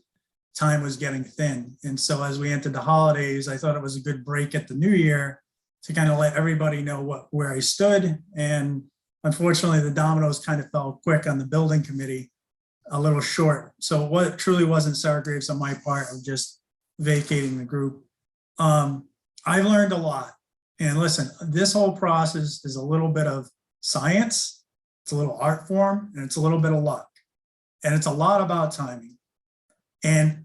time was getting thin. And so as we entered the holidays, I thought it was a good break at the new year to kind of let everybody know where I stood. And unfortunately, the dominoes kind of fell quick on the building committee, a little short. So what truly wasn't Sarah Graves on my part of just vacating the group. I've learned a lot. And listen, this whole process is a little bit of science, it's a little art form, and it's a little bit of luck. And it's a lot about timing. And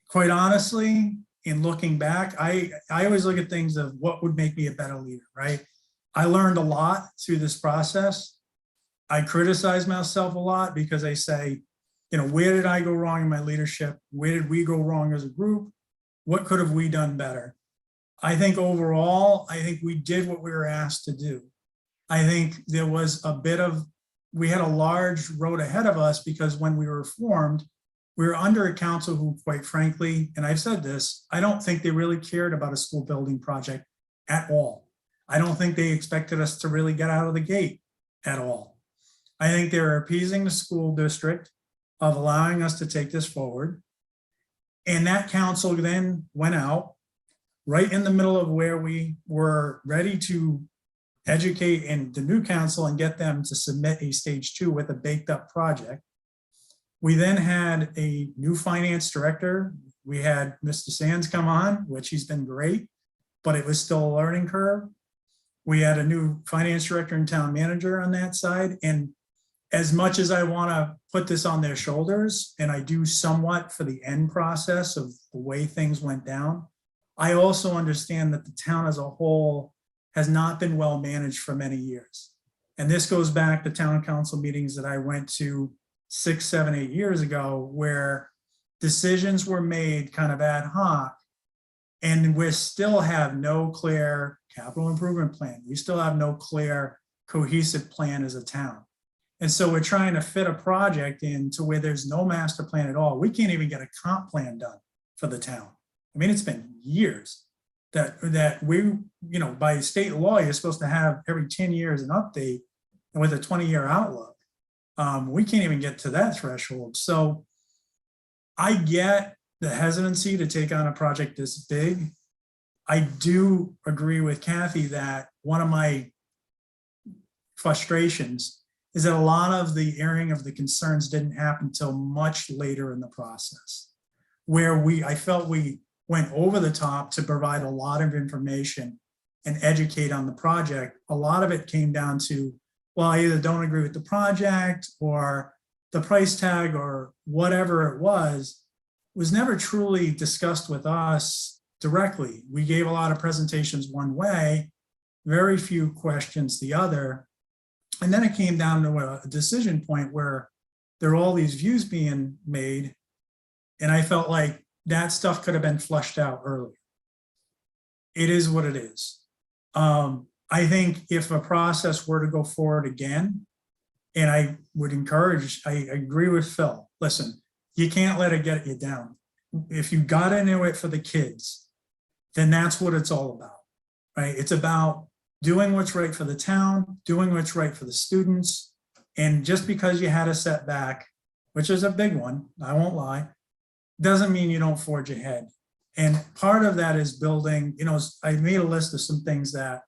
quite honestly, in looking back, I always look at things of what would make me a better leader, right? I learned a lot through this process. I criticize myself a lot because I say, where did I go wrong in my leadership? Where did we go wrong as a group? What could have we done better? I think overall, we did what we were asked to do. I think there was we had a large road ahead of us because when we were formed, we were under a council who, quite frankly, and I've said this, I don't think they really cared about a school building project at all. I don't think they expected us to really get out of the gate at all. I think they were appeasing the school district of allowing us to take this forward. And that council then went out right in the middle of where we were ready to educate and the new council and get them to submit a stage 2 with a baked up project. We then had a new finance director. We had Mr. Sands come on, which he's been great, but it was still a learning curve. We had a new finance director and town manager on that side. And as much as I want to put this on their shoulders, and I do somewhat for the end process of the way things went down, I also understand that the town as a whole has not been well managed for many years. And this goes back to town council meetings that I went to 6, 7, 8 years ago, where decisions were made kind of ad hoc, and we still have no clear capital improvement plan. We still have no clear cohesive plan as a town. And so we're trying to fit a project into where there's no master plan at all. We can't even get a comp plan done for the town. I mean, it's been years that we, by state law, you're supposed to have every 10 years an update, and with a 20-year outlook. We can't even get to that threshold. So I get the hesitancy to take on a project this big. I do agree with Kathy that one of my frustrations is that a lot of the airing of the concerns didn't happen until much later in the process, where I felt we went over the top to provide a lot of information and educate on the project. A lot of it came down to, well, I either don't agree with the project or the price tag or whatever it was never truly discussed with us directly. We gave a lot of presentations one way, very few questions the other. And then it came down to a decision point where there were all these views being made. And I felt like that stuff could have been flushed out earlier. It is what it is. I think if a process were to go forward again, and I would encourage, I agree with Phil, listen, you can't let it get you down. If you got into it for the kids, then that's what it's all about, right? It's about doing what's right for the town, doing what's right for the students. And just because you had a setback, which is a big one, I won't lie, doesn't mean you don't forge ahead. And part of that is building, I made a list of some things that,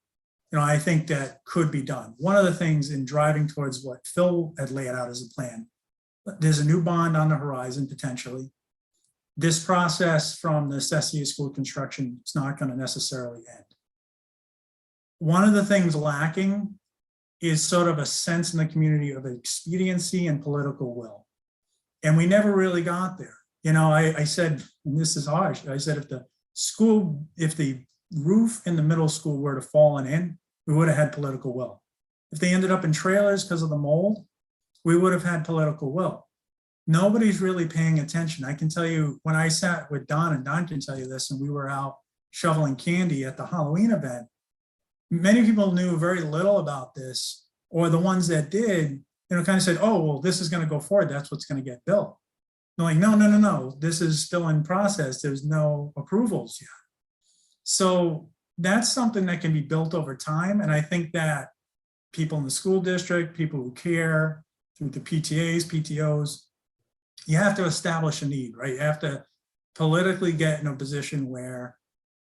I think that could be done. One of the things in driving towards what Phil had laid out as a plan, there's a new bond on the horizon potentially. This process from the necessity of school construction is not going to necessarily end. One of the things lacking is sort of a sense in the community of expediency and political will. And we never really got there. I said, and this is harsh, I said, if the roof in the middle school were to fallen in, we would have had political will. If they ended up in trailers because of the mold, we would have had political will. Nobody's really paying attention. I can tell you when I sat with Don, and Don can tell you this, and we were out shoveling candy at the Halloween event, many people knew very little about this, or the ones that did, kind of said, oh, well, this is going to go forward. That's what's going to get built. They're like, no, no, no, no. This is still in process. There's no approvals yet. So that's something that can be built over time. And I think that people in the school district, people who care through the PTAs, PTOs, you have to establish a need, right? You have to politically get in a position where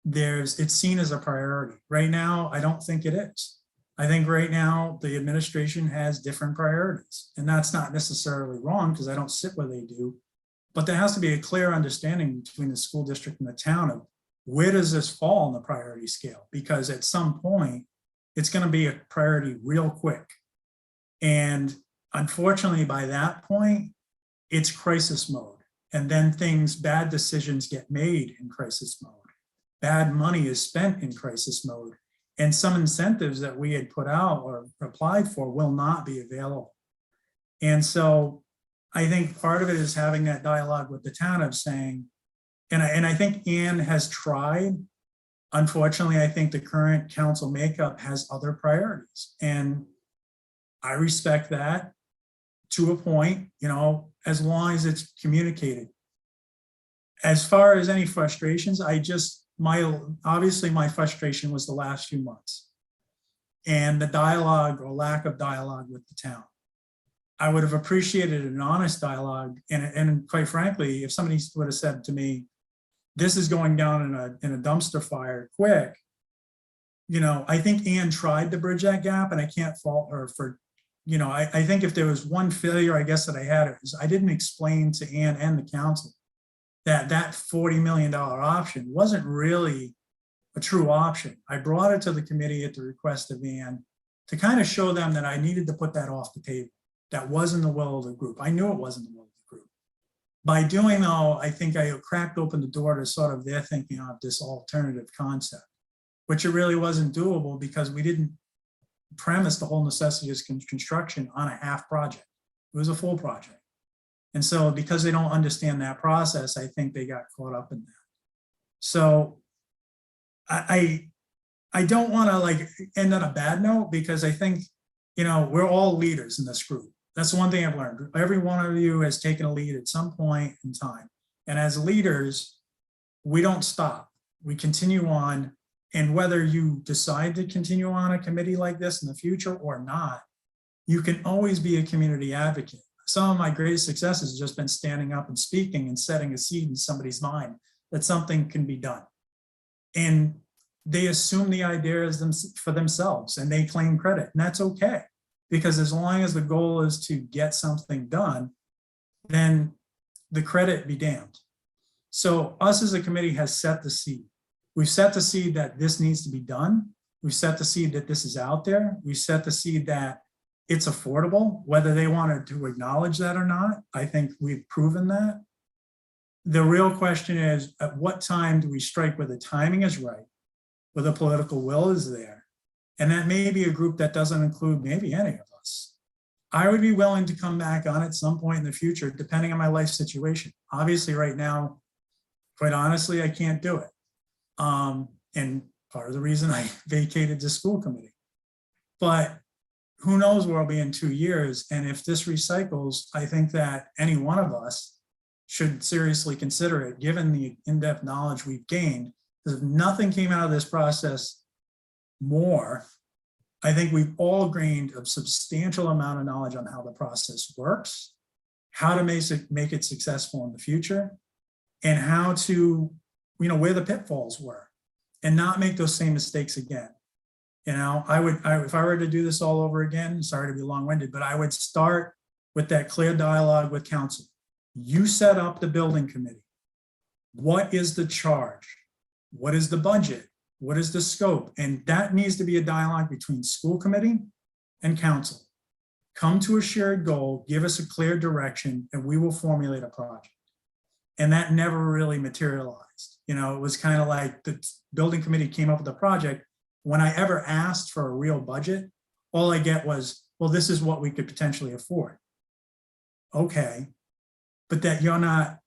it's seen as a priority. Right now, I don't think it is. I think right now the administration has different priorities, and that's not necessarily wrong because I don't sit where they do, but there has to be a clear understanding between the school district and the town of where does this fall on the priority scale? Because at some point, it's going to be a priority real quick. And unfortunately, by that point, it's crisis mode. And then bad decisions get made in crisis mode. Bad money is spent in crisis mode. And some incentives that we had put out or applied for will not be available. And so I think part of it is having that dialogue with the town of saying, and I think Anne has tried. Unfortunately, I think the current council makeup has other priorities. And I respect that to a point, as long as it's communicated. As far as any frustrations, obviously my frustration was the last few months and the dialogue or lack of dialogue with the town. I would have appreciated an honest dialogue. And quite frankly, if somebody would have said to me, this is going down in a dumpster fire quick, I think Anne tried to bridge that gap, and I can't fault her for, I think if there was one failure, I guess that I had, is I didn't explain to Anne and the council that $40 million option wasn't really a true option. I brought it to the committee at the request of Anne to kind of show them that I needed to put that off the table. That wasn't the will of the group. I knew it wasn't the will of the group. By doing though, I think I cracked open the door to sort of their thinking of this alternative concept, which it really wasn't doable because we didn't premise the whole necessity of construction on a half project. It was a full project. And so because they don't understand that process, I think they got caught up in that. So I don't want to end on a bad note, because I think, we're all leaders in this group. That's one thing I've learned. Every one of you has taken a lead at some point in time. And as leaders, we don't stop. We continue on. And whether you decide to continue on a committee like this in the future or not, you can always be a community advocate. Some of my greatest successes has just been standing up and speaking and setting a seed in somebody's mind that something can be done. And they assume the idea is for themselves and they claim credit, and that's okay. Because as long as the goal is to get something done, then the credit be damned. So us as a committee has set the seed. We've set the seed that this needs to be done. We've set the seed that this is out there. We've set the seed that it's affordable, whether they wanted to acknowledge that or not. I think we've proven that. The real question is, at what time do we strike where the timing is right, where the political will is there? And that may be a group that doesn't include maybe any of us. I would be willing to come back on at some point in the future, depending on my life situation. Obviously right now, quite honestly, I can't do it. And part of the reason I vacated the school committee. But who knows where I'll be in 2 years. And if this recycles, I think that any one of us should seriously consider it, given the in-depth knowledge we've gained. Because if nothing came out of this process more, I think we've all gained a substantial amount of knowledge on how the process works, how to make it successful in the future, and how to, where the pitfalls were, and not make those same mistakes again. If I were to do this all over again, sorry to be long-winded, but I would start with that clear dialogue with council. You set up the building committee. What is the charge? What is the budget? What is the scope? And that needs to be a dialogue between school committee and council. Come to a shared goal, give us a clear direction, and we will formulate a project. And that never really materialized. It was kind of like the building committee came up with a project. When I ever asked for a real budget, all I get was, well, this is what we could potentially afford. Okay, but that you're not,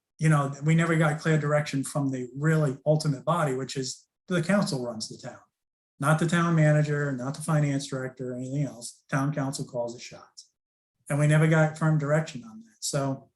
we never got clear direction from the really ultimate body, which is the council runs the town, not the town manager, not the finance director, or anything else. Town council calls the shots. And we never got firm direction on that. So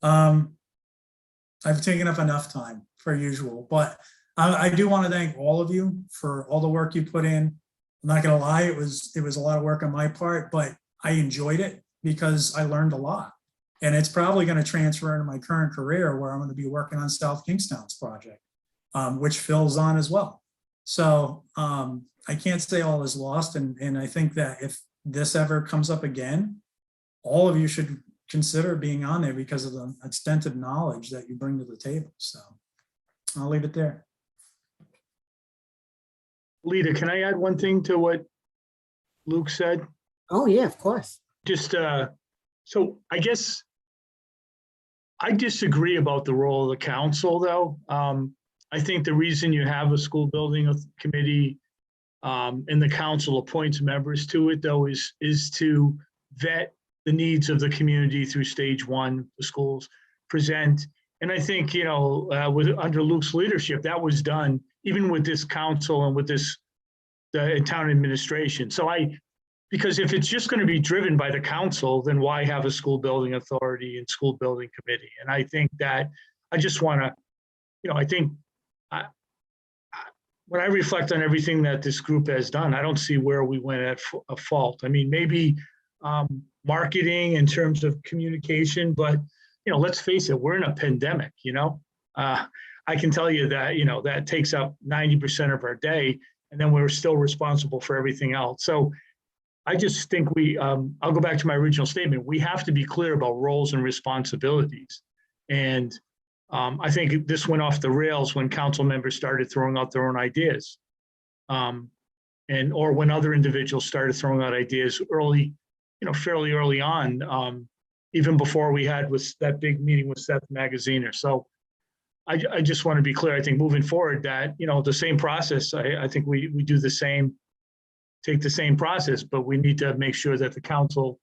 I've taken up enough time per usual, but I do want to thank all of you for all the work you put in. I'm not gonna lie, it was a lot of work on my part, but I enjoyed it because I learned a lot. And it's probably going to transfer into my current career where I'm going to be working on South Kingstown's project, which Phil's on as well. So I can't say all is lost. And I think that if this ever comes up again, all of you should consider being on there because of the extensive knowledge that you bring to the table. So I'll leave it there. Lita, can I add one thing to what Luke said? Oh, yeah, of course. Just, so I guess I disagree about the role of the council, though. I think the reason you have a school building committee and the council appoints members to it, though, is to vet the needs of the community through stage one, the schools present. And I think, you know, under Luke's leadership, that was done even with this council and with this the town administration. So because if it's just going to be driven by the council, then why have a school building authority and school building committee? And I think that I just want to, you know, I think when I reflect on everything that this group has done, I don't see where we went at a fault. I mean, maybe marketing in terms of communication, but, you know, let's face it, we're in a pandemic, you know. I can tell you that, you know, that takes up 90% of our day, and then we're still responsible for everything else. So I just think I'll go back to my original statement. We have to be clear about roles and responsibilities. And I think this went off the rails when council members started throwing out their own ideas. Or when other individuals started throwing out ideas early, you know, fairly early on, even before we had that big meeting with Seth Magaziner. So I just want to be clear. I think moving forward that, you know, the same process, I think we do take the same process, but we need to make sure that the council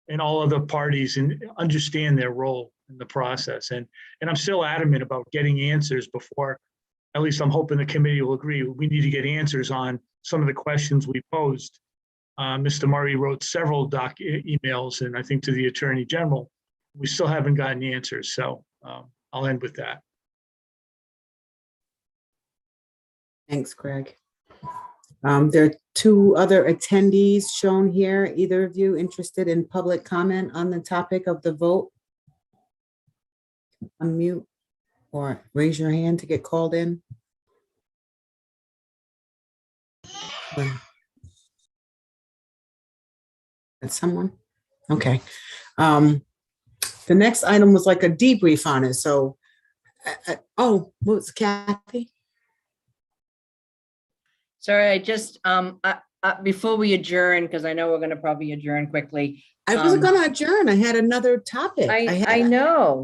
and all other parties understand their role in the process. And I'm still adamant about getting answers before, at least I'm hoping the committee will agree, we need to get answers on some of the questions we posed. Mr. Murray wrote several emails, and I think to the Attorney General. We still haven't gotten answers, so I'll end with that. Thanks, Craig. There are two other attendees shown here. Either of you interested in public comment on the topic of the vote? Unmute or raise your hand to get called in. That's someone? Okay. The next item was like a debrief on it. So, what was Kathy? Sorry, I just, before we adjourn, because I know we're going to probably adjourn quickly. I wasn't going to adjourn. I had another topic. I know.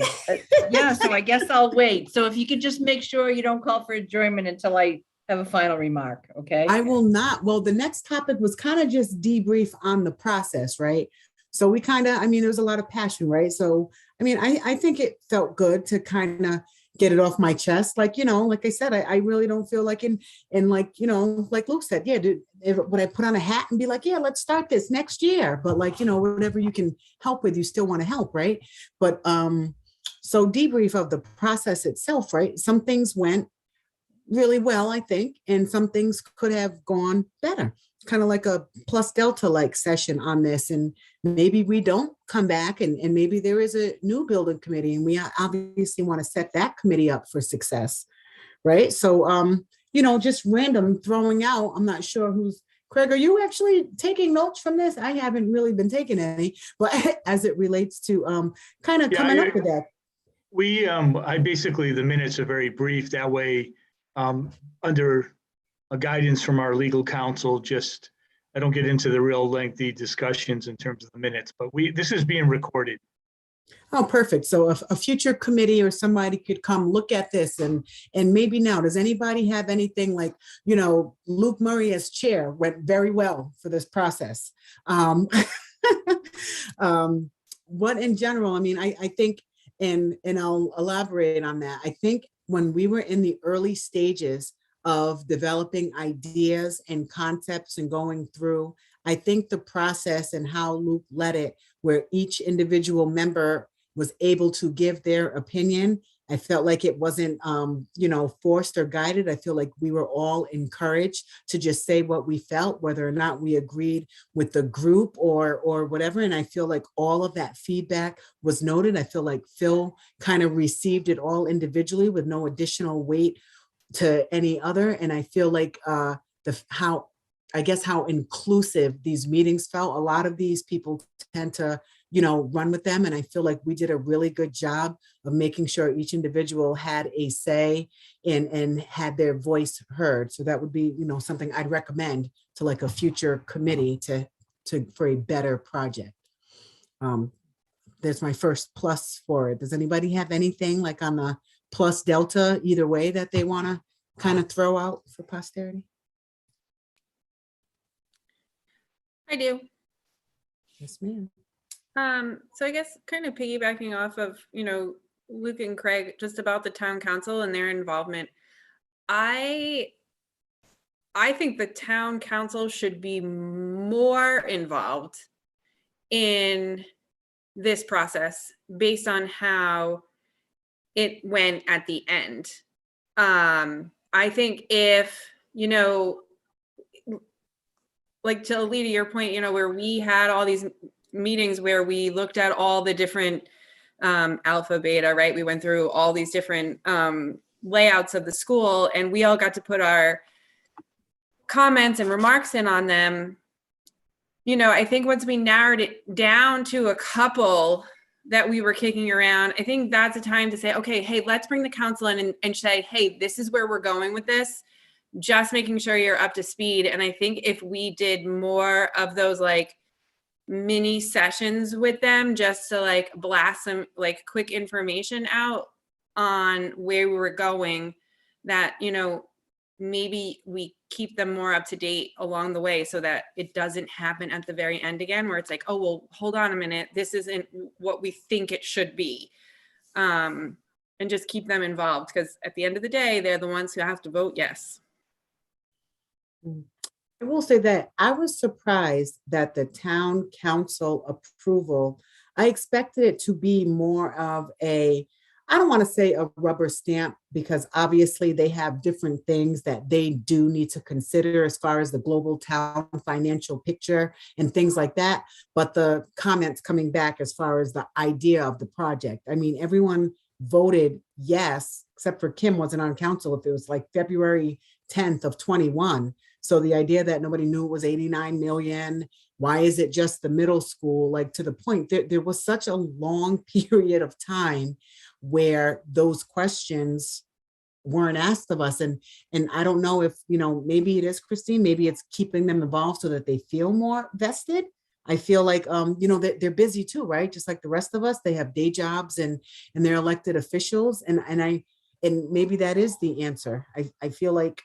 Yeah, so I guess I'll wait. So if you could just make sure you don't call for adjournment until I have a final remark, okay? I will not. Well, the next topic was kind of just debrief on the process, right? So we kind of, I mean, there was a lot of passion, right? So, I mean, I think it felt good to kind of get it off my chest. Like, you know, like I said, I really don't feel like in like, you know, like Luke said, yeah, dude, would I put on a hat and be like, yeah, let's start this next year. But like, you know, whatever you can help with, you still want to help, right? But so debrief of the process itself, right? Some things went really well, I think, and some things could have gone better. Kind of like a plus delta like session on this, and maybe we don't come back and maybe there is a new building committee and we obviously want to set that committee up for success, right? So you know, just random throwing out. I'm not sure who's Craig, are you actually taking notes from this? I haven't really been taking any, but as it relates to kind of coming up with that. We I basically, the minutes are very brief, that way under a guidance from our legal counsel, just I don't get into the real lengthy discussions in terms of the minutes, but this is being recorded. Oh, perfect. So a future committee or somebody could come look at this and maybe now, does anybody have anything like, you know, Luke Murray as chair went very well for this process. What in general, I mean, I think, and I'll elaborate on that. I think when we were in the early stages of developing ideas and concepts and going through. I think the process and how Luke led it, where each individual member was able to give their opinion, I felt like it wasn't, forced or guided. I feel like we were all encouraged to just say what we felt, whether or not we agreed with the group or whatever. And I feel like all of that feedback was noted. I feel like Phil kind of received it all individually with no additional weight to any other. And I feel like how inclusive these meetings felt. A lot of these people tend to, run with them. And I feel like we did a really good job of making sure each individual had a say and had their voice heard. So that would be, something I'd recommend to like a future committee for a better project. There's my first plus for it. Does anybody have anything like on the plus delta either way that they want to kind of throw out for posterity? I do. Yes, ma'am. So I guess kind of piggybacking off of, Luke and Craig, just about the town council and their involvement. I think the town council should be more involved in this process based on how it went at the end. I think if, like to Alita, your point, where we had all these meetings where we looked at all the different alpha, beta, right? We went through all these different layouts of the school, and we all got to put our comments and remarks in on them. I think once we narrowed it down to a couple that we were kicking around, I think that's a time to say, okay, hey, let's bring the council in and say, hey, this is where we're going with this. Just making sure you're up to speed. And I think if we did more of those like mini sessions with them, just to like blast some like quick information out on where we were going, that, maybe we keep them more up to date along the way so that it doesn't happen at the very end again, where it's like, oh, well, hold on a minute, this isn't what we think it should be. And just keep them involved, because at the end of the day, they're the ones who have to vote yes. I will say that I was surprised that the town council approval, I expected it to be more of I don't want to say a rubber stamp, because obviously they have different things that they do need to consider as far as the global town financial picture and things like that. But the comments coming back as far as the idea of the project, I mean, everyone voted yes, except for Kim wasn't on council if it was like February 10th of 21. So the idea that nobody knew it was 89 million, why is it just the middle school? Like, to the point, there was such a long period of time where those questions weren't asked of us. And I don't know if, maybe it is, Christine, maybe it's keeping them involved so that they feel more vested. I feel like, they're busy too, right? Just like the rest of us, they have day jobs and they're elected officials. And maybe that is the answer. I feel like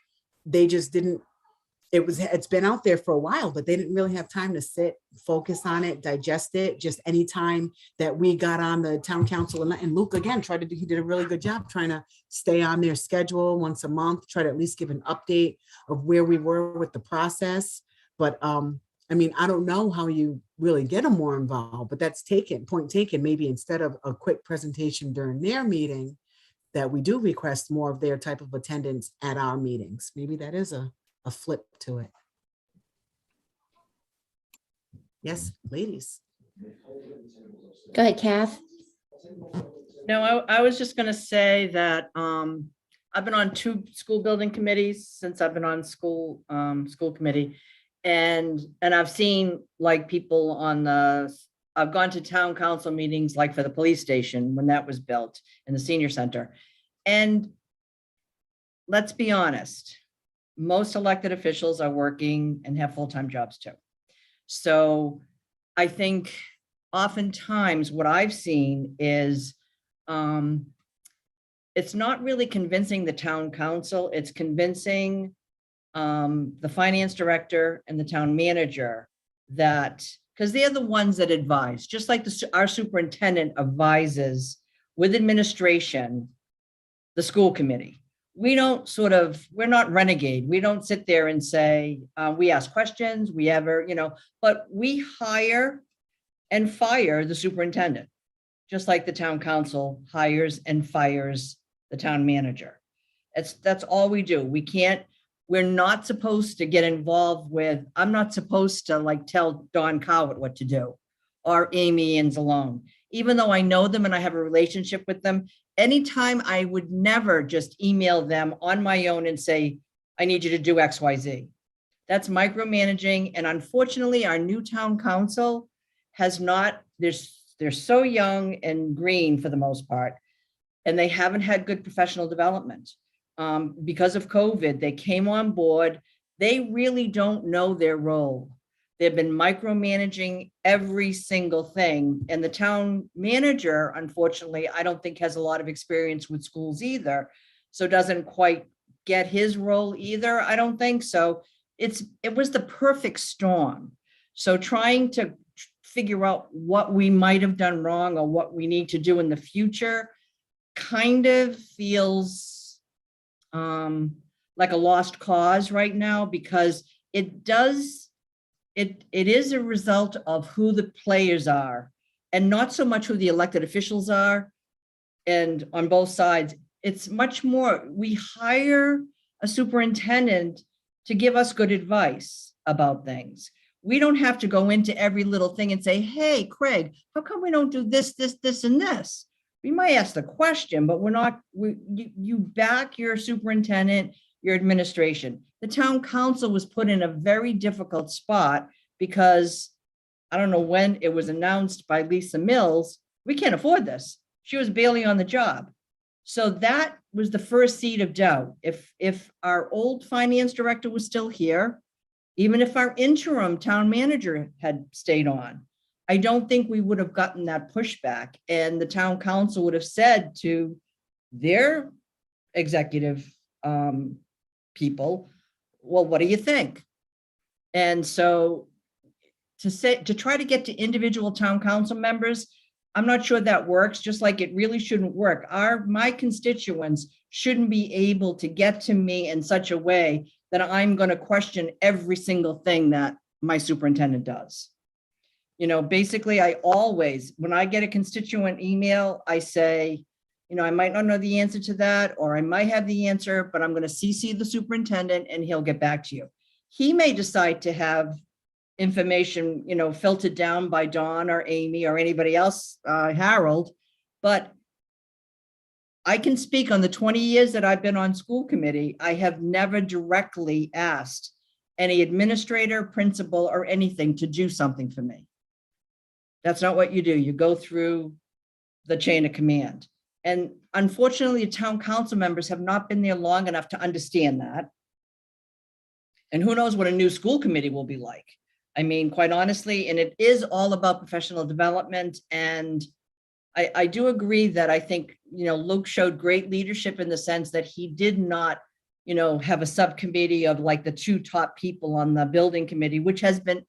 they just didn't, it's been out there for a while, but they didn't really have time to sit, focus on it, digest it. Just any time that we got on the town council, and Luke again he did a really good job trying to stay on their schedule once a month, try to at least give an update of where we were with the process. But I don't know how you really get them more involved, but that's point taken. Maybe instead of a quick presentation during their meeting, that we do request more of their type of attendance at our meetings. Maybe that is a flip to it. Yes, ladies. Go ahead, Kath. No, I was just gonna say that I've been on 2 school building committees since I've been on school committee. And I've seen like people I've gone to town council meetings, like for the police station when that was built in the senior center. And let's be honest, most elected officials are working and have full-time jobs too. So I think oftentimes what I've seen is it's not really convincing the town council, it's convincing the finance director and the town manager, that because they're the ones that advise, just like our superintendent advises with administration, the school committee. we don't we're not renegade. We don't sit there and say, we ask questions, we ever, but we hire and fire the superintendent, just like the town council hires and fires the town manager. That's all we do. We're not supposed to get involved with, I'm not supposed to like tell Don Cowett what to do or Amy Anzalone, even though I know them and I have a relationship with them. Anytime, I would never just email them on my own and say, I need you to do X, Y, Z. That's micromanaging. And unfortunately, our new town council has not, they're so young and green for the most part, and they haven't had good professional development. Because of COVID, they came on board. They really don't know their role. They've been micromanaging every single thing. And the town manager, unfortunately, I don't think has a lot of experience with schools either. So doesn't quite get his role either. I don't think so. It was the perfect storm. So trying to figure out what we might have done wrong or what we need to do in the future kind of feels like a lost cause right now, because it is a result of who the players are and not so much who the elected officials are. And on both sides, it's much more, we hire a superintendent to give us good advice about things. We don't have to go into every little thing and say, hey, Craig, how come we don't do this, this, this, and this? We might ask the question, but we're not, you back your superintendent, your administration. The town council was put in a very difficult spot because I don't know when it was announced by Lisa Mills, we can't afford this. She was barely on the job. So that was the first seed of doubt. If our old finance director was still here, even if our interim town manager had stayed on, I don't think we would have gotten that pushback, and the town council would have said to their executive people, well, what do you think? And so to try to get to individual town council members, I'm not sure that works, just like it really shouldn't work. My constituents shouldn't be able to get to me in such a way that I'm going to question every single thing that my superintendent does. Basically, I always, when I get a constituent email, I say, I might not know the answer to that, or I might have the answer, but I'm going to CC the superintendent and he'll get back to you. He may decide to have information, filtered down by Dawn or Amy or anybody else, Harold, but I can speak on the 20 years that I've been on school committee. I have never directly asked any administrator, principal, or anything to do something for me. That's not what you do. You go through the chain of command. And unfortunately, the town council members have not been there long enough to understand that. And who knows what a new school committee will be like. I mean, quite honestly, and it is all about professional development. And I do agree that I think, Luke showed great leadership in the sense that he did not, have a subcommittee of like the two top people on the building committee, which I've been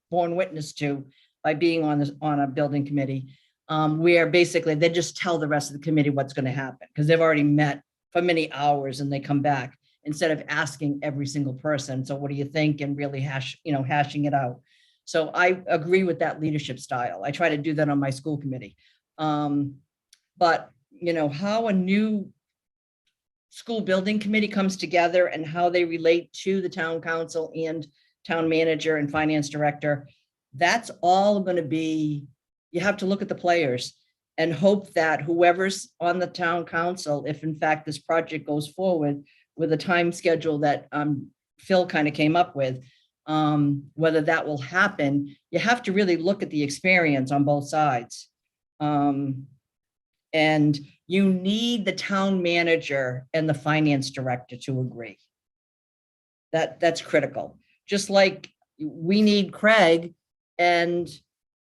born witness to by being on a building committee, where basically they just tell the rest of the committee what's going to happen because they've already met for many hours and they come back instead of asking every single person. So what do you think? And really hashing it out. So I agree with that leadership style. I try to do that on my school committee. But how a new school building committee comes together and how they relate to the town council and town manager and finance director, that's all going to be, you have to look at the players and hope that whoever's on the town council, if in fact this project goes forward with a time schedule that Phil kind of came up with, whether that will happen, you have to really look at the experience on both sides. And you need the town manager and the finance director to agree. That's critical. Just like we need Craig and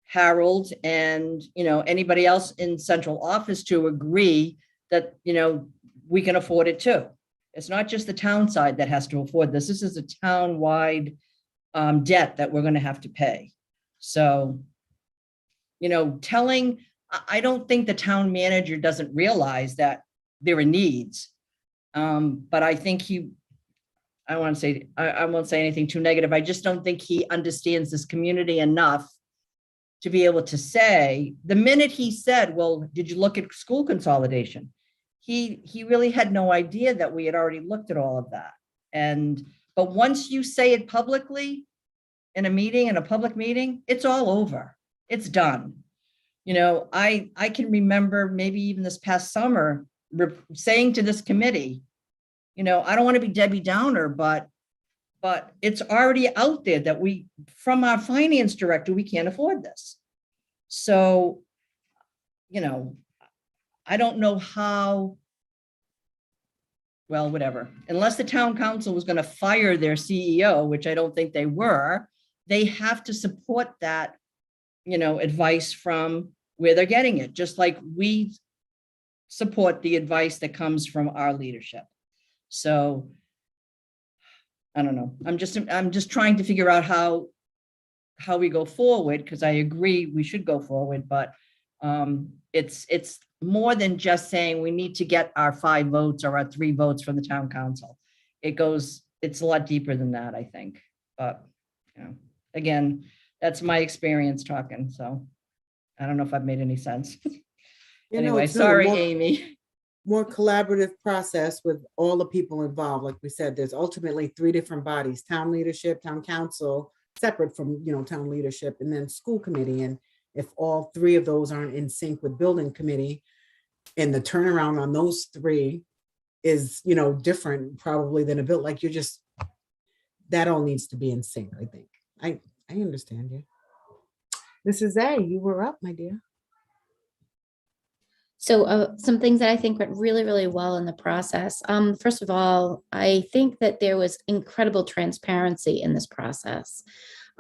Harold and anybody else in central office to agree that we can afford it too. It's not just the town side that has to afford this. This is a town-wide debt that we're going to have to pay. So, I don't think the town manager doesn't realize that there are needs. But I think I won't say anything too negative. I just don't think he understands this community enough to be able to say, the minute he said, well, did you look at school consolidation? He really had no idea that we had already looked at all of that. But once you say it publicly in a public meeting, it's all over. It's done. I can remember maybe even this past summer saying to this committee, I don't want to be Debbie Downer, but it's already out there that from our finance director, we can't afford this. So, I don't know how, well, whatever, unless the town council was going to fire their CEO, which I don't think they were, they have to support that, advice from where they're getting it, just like we support the advice that comes from our leadership. So I don't know. I'm just trying to figure out how we go forward, because I agree we should go forward, but it's more than just saying we need to get our 5 votes or our 3 votes from the town council. It's a lot deeper than that, I think. But again, that's my experience talking. So I don't know if I've made any sense. Anyway, it's sorry, more, Amy. more collaborative process with all the people involved. Like we said, there's ultimately 3 different bodies: town leadership, town council, separate from, town leadership, and then school committee. And if all 3 of those aren't in sync with building committee, and the turnaround on those 3 is, different probably than that all needs to be in sync, I think. I understand you. Mrs. A, you were up, my dear. So some things that I think went really, really well in the process. First of all, I think that there was incredible transparency in this process.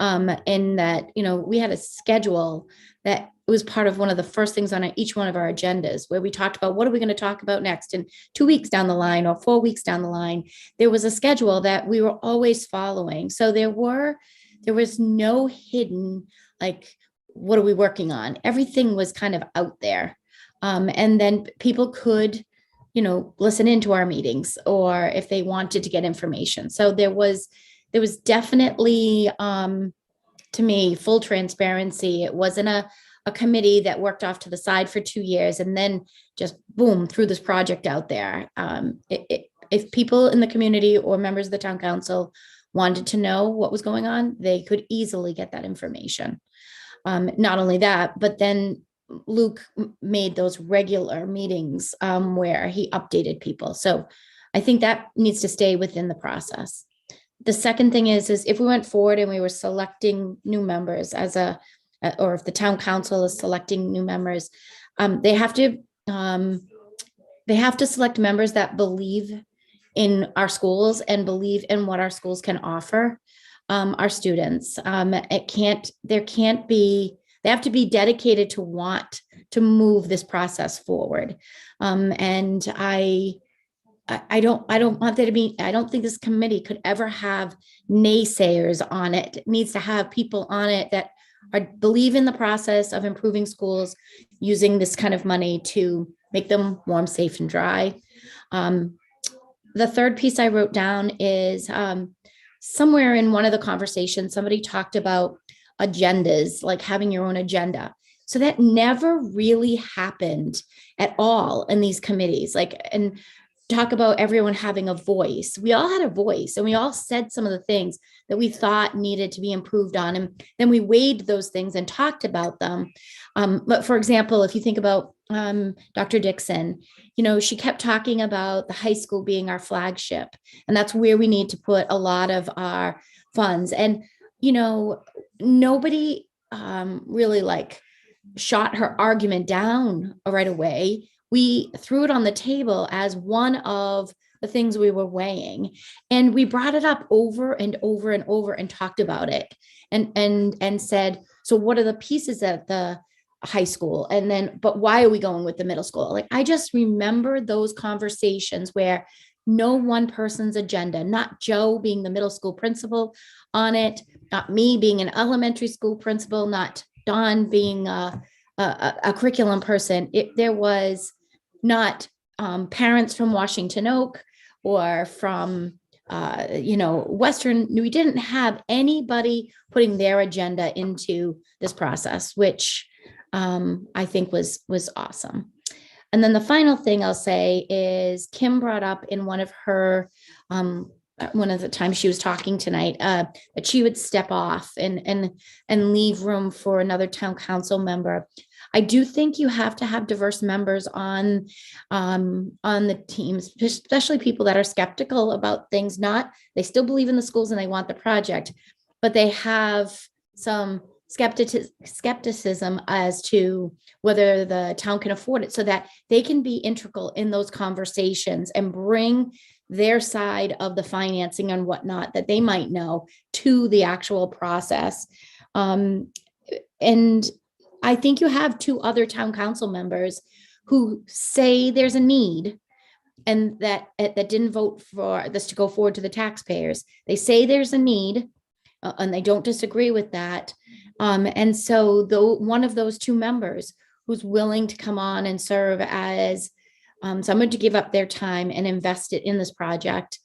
In that, we had a schedule that was part of one of the first things on each one of our agendas, where we talked about what are we going to talk about next, and 2 weeks down the line or 4 weeks down the line, there was a schedule that we were always following. So there was no hidden, like, what are we working on? Everything was kind of out there. And then people could, listen into our meetings, or if they wanted to get information. So there was definitely, to me, full transparency. It wasn't a committee that worked off to the side for 2 years and then just boom, threw this project out there. If people in the community or members of the town council wanted to know what was going on, they could easily get that information. Not only that, but then Luke made those regular meetings where he updated people. So I think that needs to stay within the process. The second thing is if we went forward and we were selecting new members or if the town council is selecting new members, they have to select members that believe in our schools and believe in what our schools can offer our students. They have to be dedicated to want to move this process forward. And I don't want there to be, I don't think this committee could ever have naysayers on it. It needs to have people on it that believe in the process of improving schools, using this kind of money to make them warm, safe, and dry. The third piece I wrote down is somewhere in one of the conversations, somebody talked about agendas, like having your own agenda. So that never really happened at all in these committees. And talk about everyone having a voice. We all had a voice, and we all said some of the things that we thought needed to be improved on. And then we weighed those things and talked about them. But for example, if you think about Dr. Dixon, she kept talking about the high school being our flagship, and that's where we need to put a lot of our funds. And, nobody really shot her argument down right away. We threw it on the table as one of the things we were weighing, and we brought it up over and over and over and talked about it and said, so what are the pieces at the high school? And then, but why are we going with the middle school? I just remember those conversations where no one person's agenda, not Joe being the middle school principal on it, not me being an elementary school principal, not Dawn being a curriculum person. There was not parents from Washington Oak or from, Western, we didn't have anybody putting their agenda into this process, which I think was awesome. And then the final thing I'll say is Kim brought up in one of the times she was talking tonight, that she would step off and leave room for another town council member. I do think you have to have diverse members on the teams, especially people that are skeptical about things. They still believe in the schools and they want the project, but they have some skepticism as to whether the town can afford it, so that they can be integral in those conversations and bring their side of the financing and whatnot that they might know to the actual process. And I think you have 2 other town council members who say there's a need, and that didn't vote for this to go forward to the taxpayers. They say there's a need, and they don't disagree with that. And so one of those 2 members who's willing to come on and serve as someone to give up their time and invest it in this project,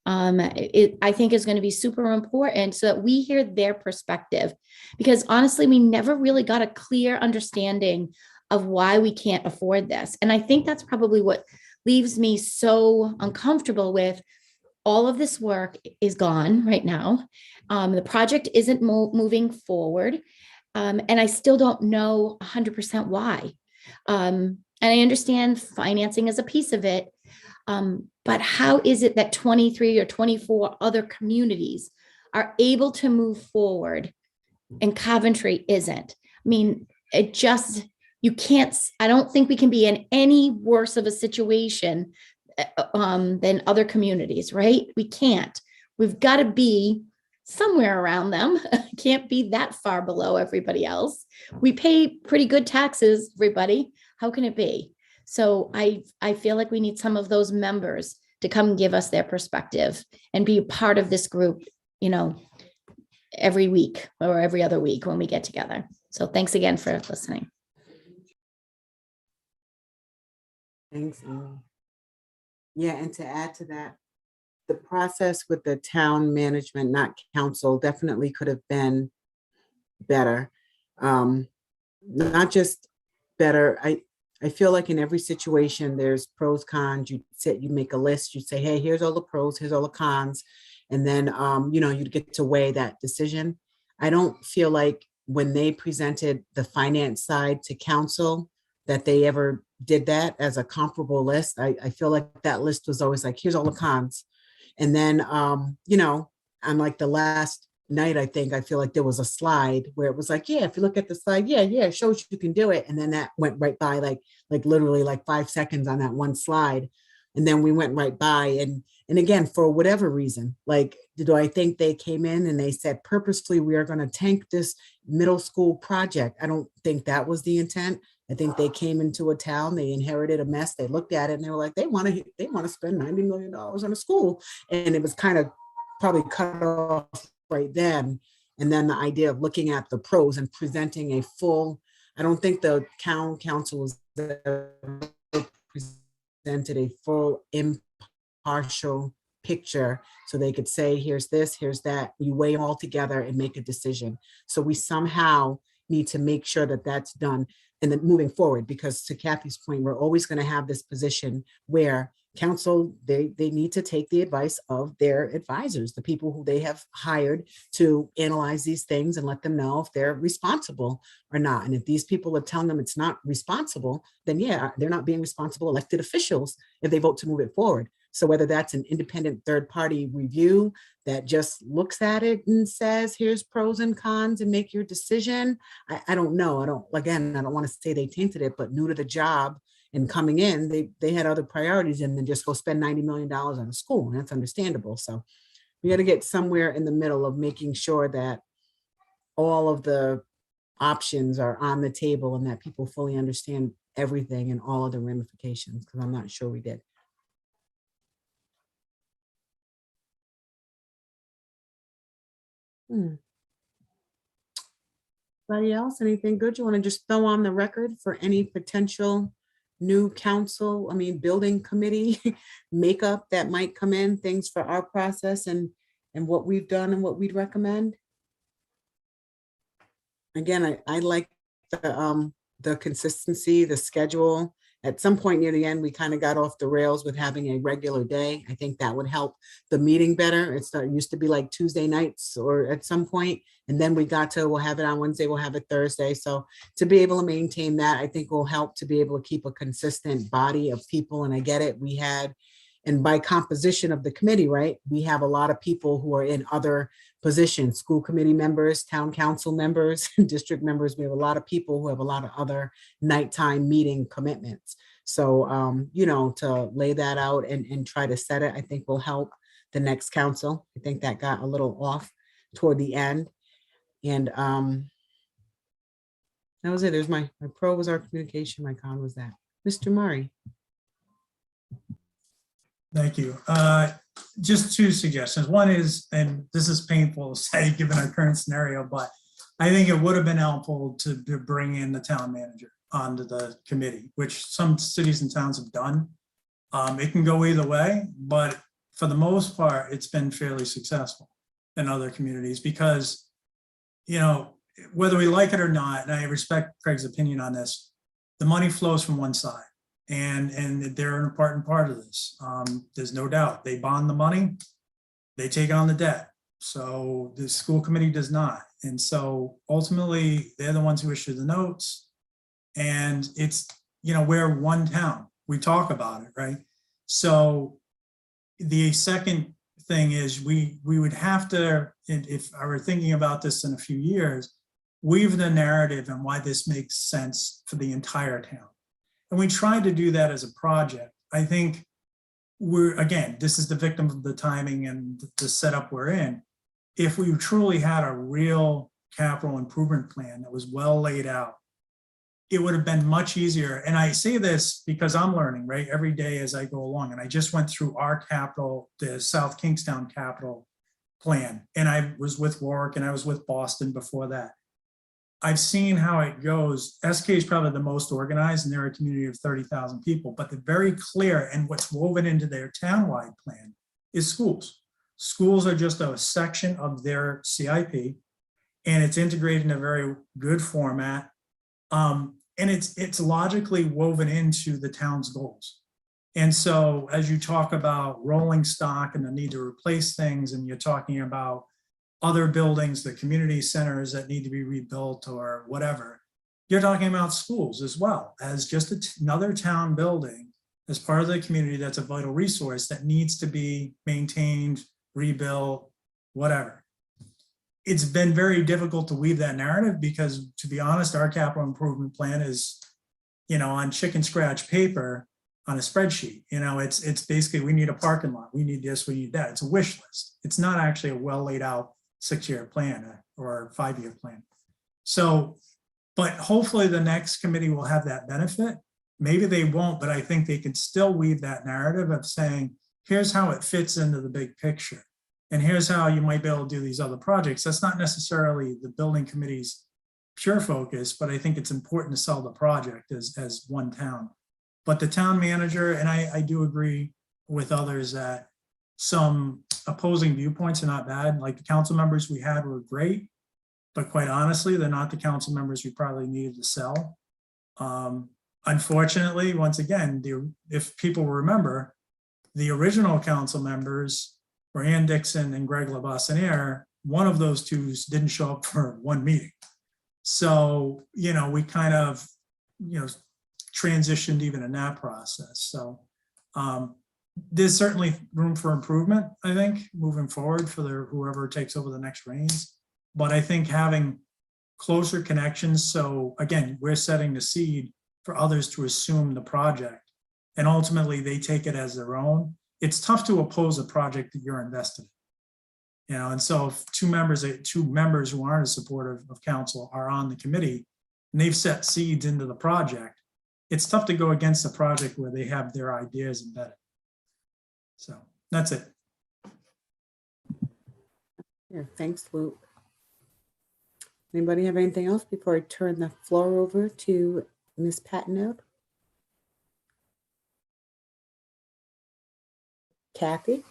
I think is going to be super important, so that we hear their perspective, because honestly, we never really got a clear understanding of why we can't afford this. And I think that's probably what leaves me so uncomfortable with all of this work is gone right now. The project isn't moving forward. And I still don't know 100% why. And I understand financing is a piece of it. But how is it that 23 or 24 other communities are able to move forward and Coventry isn't? I mean, you can't, I don't think we can be in any worse of a situation than other communities, right? We can't. We've got to be somewhere around them. Can't be that far below everybody else. We pay pretty good taxes, everybody. How can it be? So I feel like we need some of those members to come give us their perspective and be a part of this group, every week or every other week when we get together. So thanks again for listening. Thanks, Amy. Yeah, and to add to that, the process with the town management, not council, definitely could have been better. Not just better. I feel like in every situation, there's pros, cons. You make a list, you say, hey, here's all the pros, here's all the cons. And then, you get to weigh that decision. I don't feel like when they presented the finance side to council that they ever did that as a comparable list. I feel like that list was always like, here's all the cons. And then, on like the last night, I feel like there was a slide where it was like, yeah, if you look at the slide, yeah, it shows you can do it. And then that went right by like literally like 5 seconds on that one slide. And then we went right by. And again, for whatever reason, like, do I think they came in and they said purposefully, we are going to tank this middle school project? I don't think that was the intent. I think they came into a town, they inherited a mess, they looked at it and they were like, they want to spend $90 million on a school. And it was kind of probably cut off right then. And then the idea of looking at the pros and presenting a full, I don't think the town council was presented a full impartial picture so they could say, here's this, here's that. You weigh them all together and make a decision. So we somehow need to make sure that that's done. And then moving forward, because to Kathy's point, we're always going to have this position where council, they need to take the advice of their advisors, the people who they have hired to analyze these things and let them know if they're responsible or not. And if these people are telling them it's not responsible, then yeah, they're not being responsible elected officials if they vote to move it forward. So whether that's an independent third-party review that just looks at it and says, here's pros and cons and make your decision. I don't know. I don't want to say they tainted it, but new to the job and coming in, they had other priorities and then just go spend $90 million on a school. And that's understandable. So we got to get somewhere in the middle of making sure that all of the options are on the table and that people fully understand everything and all of the ramifications, because I'm not sure we did. Anybody else? Anything good you want to just throw on the record for any potential new council, building committee makeup that might come in, things for our process and what we've done and what we'd recommend? Again, I like the consistency, the schedule. At some point near the end, we kind of got off the rails with having a regular day. I think that would help the meeting better. It used to be like Tuesday nights or at some point, and then we got to, we'll have it on Wednesday, we'll have it Thursday. So to be able to maintain that, I think will help to be able to keep a consistent body of people. And I get it, we had, and by composition of the committee, right, we have a lot of people who are in other positions, school committee members, town council members, district members. We have a lot of people who have a lot of other nighttime meeting commitments. So, to lay that out and try to set it, I think will help the next council. I think that got a little off toward the end. And that was it. There's my pro was our communication, my con was that. Mr. Murray. Thank you. Just two suggestions. One is, and this is painful to say given our current scenario, but I think it would have been helpful to bring in the town manager onto the committee, which some cities and towns have done. It can go either way, but for the most part, it's been fairly successful in other communities because, whether we like it or not, and I respect Craig's opinion on this, the money flows from one side. And they're an important part of this. There's no doubt. They bond the money, they take on the debt. So the school committee does not. And so ultimately, they're the ones who issue the notes. And it's, we're one town. We talk about it, right? So the second thing is we would have to, if I were thinking about this in a few years, weave the narrative and why this makes sense for the entire town. And we tried to do that as a project. I think this is the victim of the timing and the setup we're in. If we truly had a real capital improvement plan that was well laid out, it would have been much easier. And I say this because I'm learning, right, every day as I go along. And I just went through our capital, the South Kingstown capital plan. And I was with Warwick and I was with Boston before that. I've seen how it goes. SK is probably the most organized and they're a community of 30,000 people, but they're very clear, and what's woven into their townwide plan is schools. Schools are just a section of their CIP and it's integrated in a very good format. And it's logically woven into the town's goals. And so as you talk about rolling stock and the need to replace things, and you're talking about other buildings, the community centers that need to be rebuilt or whatever, you're talking about schools as well as just another town building as part of the community that's a vital resource that needs to be maintained, rebuilt, whatever. It's been very difficult to weave that narrative because, to be honest, our capital improvement plan is, on chicken scratch paper on a spreadsheet. It's basically, we need a parking lot, we need this, we need that. It's a wish list. It's not actually a well laid out 6-year plan or 5-year plan. So, but hopefully the next committee will have that benefit. Maybe they won't, but I think they can still weave that narrative of saying, here's how it fits into the big picture. And here's how you might be able to do these other projects. That's not necessarily the building committee's pure focus, but I think it's important to sell the project as one town. But the town manager, and I do agree with others that some opposing viewpoints are not bad. Like the council members we had were great, but quite honestly, they're not the council members we probably needed to sell. Unfortunately, once again, if people remember, the original council members were Ann Dixon and Greg LeBassiniere. One of those two didn't show up for one meeting. So, we kind of, transitioned even in that process. So there's certainly room for improvement, I think, moving forward for whoever takes over the next reins. But I think having closer connections. So again, we're setting the seed for others to assume the project and ultimately they take it as their own. It's tough to oppose a project that you're invested in. And so if two members who aren't supportive of council are on the committee and they've set seeds into the project, it's tough to go against a project where they have their ideas embedded. So that's it. Yeah, thanks, Luke. Anybody have anything else before I turn the floor over to Ms. Patino? Kathy?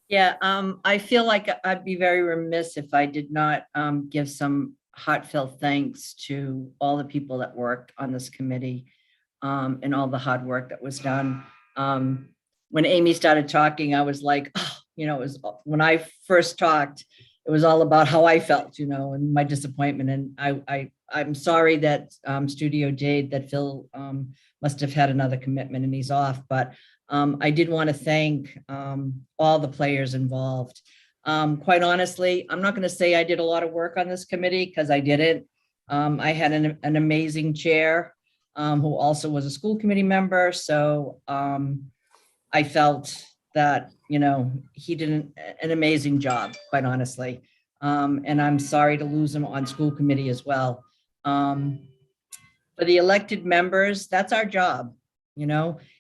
Yeah, I feel like I'd be very remiss if I did not give some heartfelt thanks to all the people that worked on this committee and all the hard work that was done. When Amy started talking, I was like, oh, it was when I first talked, it was all about how I felt, and my disappointment. And I'm sorry that Studio Jade, that Phil must have had another commitment and he's off, but I did want to thank all the players involved. Quite honestly, I'm not going to say I did a lot of work on this committee because I didn't. I had an amazing chair who also was a school committee member. So I felt that, he did an amazing job, quite honestly. And I'm sorry to lose him on school committee as well. For the elected members, that's our job,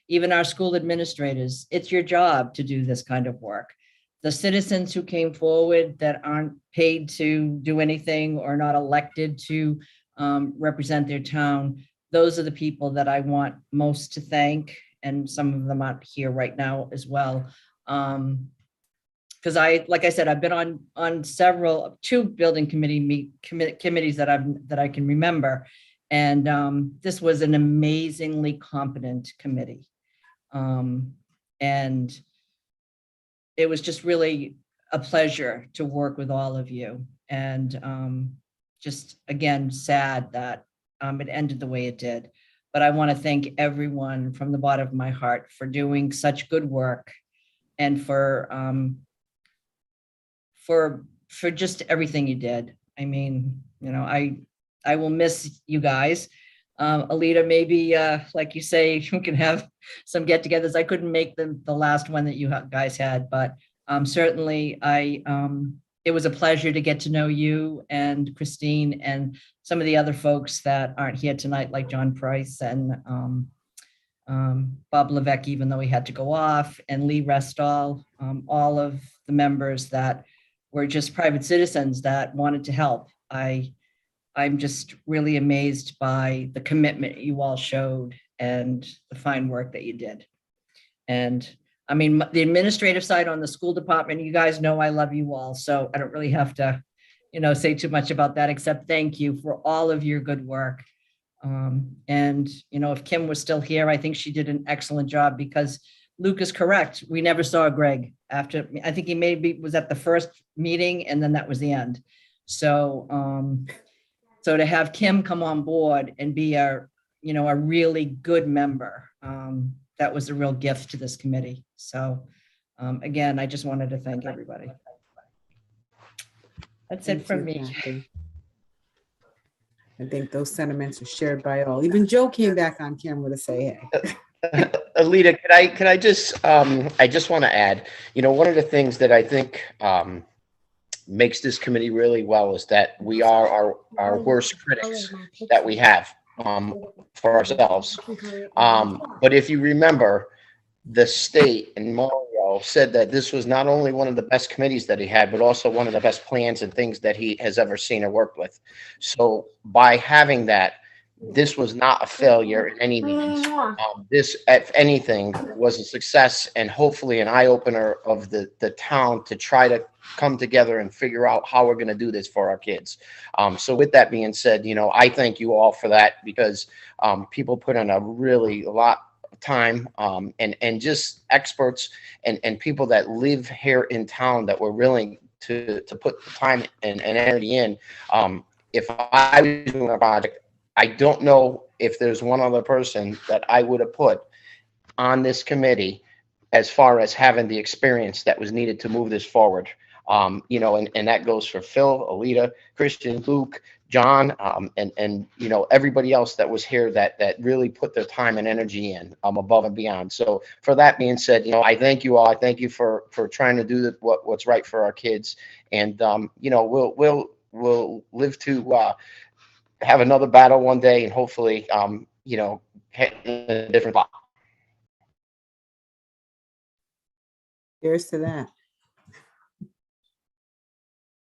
even our school administrators, it's your job to do this kind of work. The citizens who came forward that aren't paid to do anything or not elected to represent their town, those are the people that I want most to thank. And some of them aren't here right now as well. Because like I said, I've been on two building committees that I can remember. And this was an amazingly competent committee. And it was just really a pleasure to work with all of you. And just again, sad that it ended the way it did. But I want to thank everyone from the bottom of my heart for doing such good work and for just everything you did. I mean, I will miss you guys. Alita, maybe like you say, you can have some get-togethers. I couldn't make the last one that you guys had, but certainly it was a pleasure to get to know you and Christine and some of the other folks that aren't here tonight, like John Price and Bob Levesque, even though he had to go off, and Lee Restall, all of the members that were just private citizens that wanted to help. I'm just really amazed by the commitment you all showed and the fine work that you did. And I mean, the administrative side on the school department, you guys know I love you all. So I don't really have to, say too much about that, except thank you for all of your good work. And, if Kim was still here, I think she did an excellent job because Luke is correct. We never saw Greg after, I think he maybe was at the first meeting and then that was the end. So, so to have Kim come on board and be a really good member, that was a real gift to this committee. So again, I just wanted to thank everybody. That's it from me. Kathy. I think those sentiments are shared by all. Even Joe came back on camera to say, hey. Alita, could I just want to add, one of the things that I think makes this committee really well is that we are our worst critics that we have for ourselves. But if you remember, the state and Mario said that this was not only one of the best committees that he had, but also one of the best plans and things that he has ever seen or worked with. So by having that, this was not a failure in any means. This, if anything, was a success and hopefully an eye-opener of the town to try to come together and figure out how we're going to do this for our kids. So with that being said, I thank you all for that because people put in a lot of time and just experts and people that live here in town that were willing to put the time and energy in. If I was doing a project, I don't know if there's one other person that I would have put on this committee as far as having the experience that was needed to move this forward. And that goes for Phil, Alita, Christian, Luke, John, and everybody else that was here that really put their time and energy in above and beyond. So for that being said, I thank you all. I thank you for trying to do what's right for our kids. And we'll live to have another battle one day and hopefully, hit a different spot. Here's to that.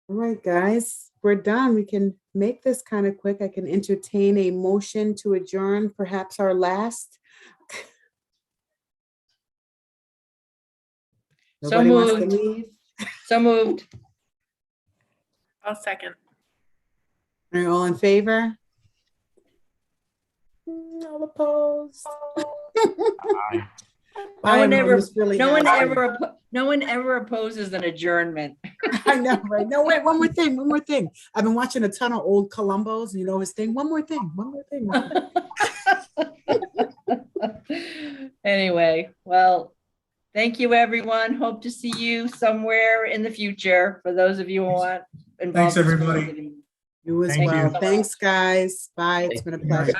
All right, guys, we're done. We can make this kind of quick. I can entertain a motion to adjourn, perhaps our last. Nobody wants to moved. leave? So moved. I'll second. Are you all in favor? All opposed? I am just really No one asking. no one ever opposes an adjournment. I know, right? No, wait, one more thing. I've been watching a ton of old Columbos, you know his thing. One more thing. Anyway, well, thank you, everyone. Hope to see you somewhere in the future. For those of you who want involved. Thanks, everybody. You as Thank well. you. Thanks, guys. Bye. It's been a pleasure.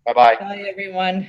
Bye-bye. Bye, everyone.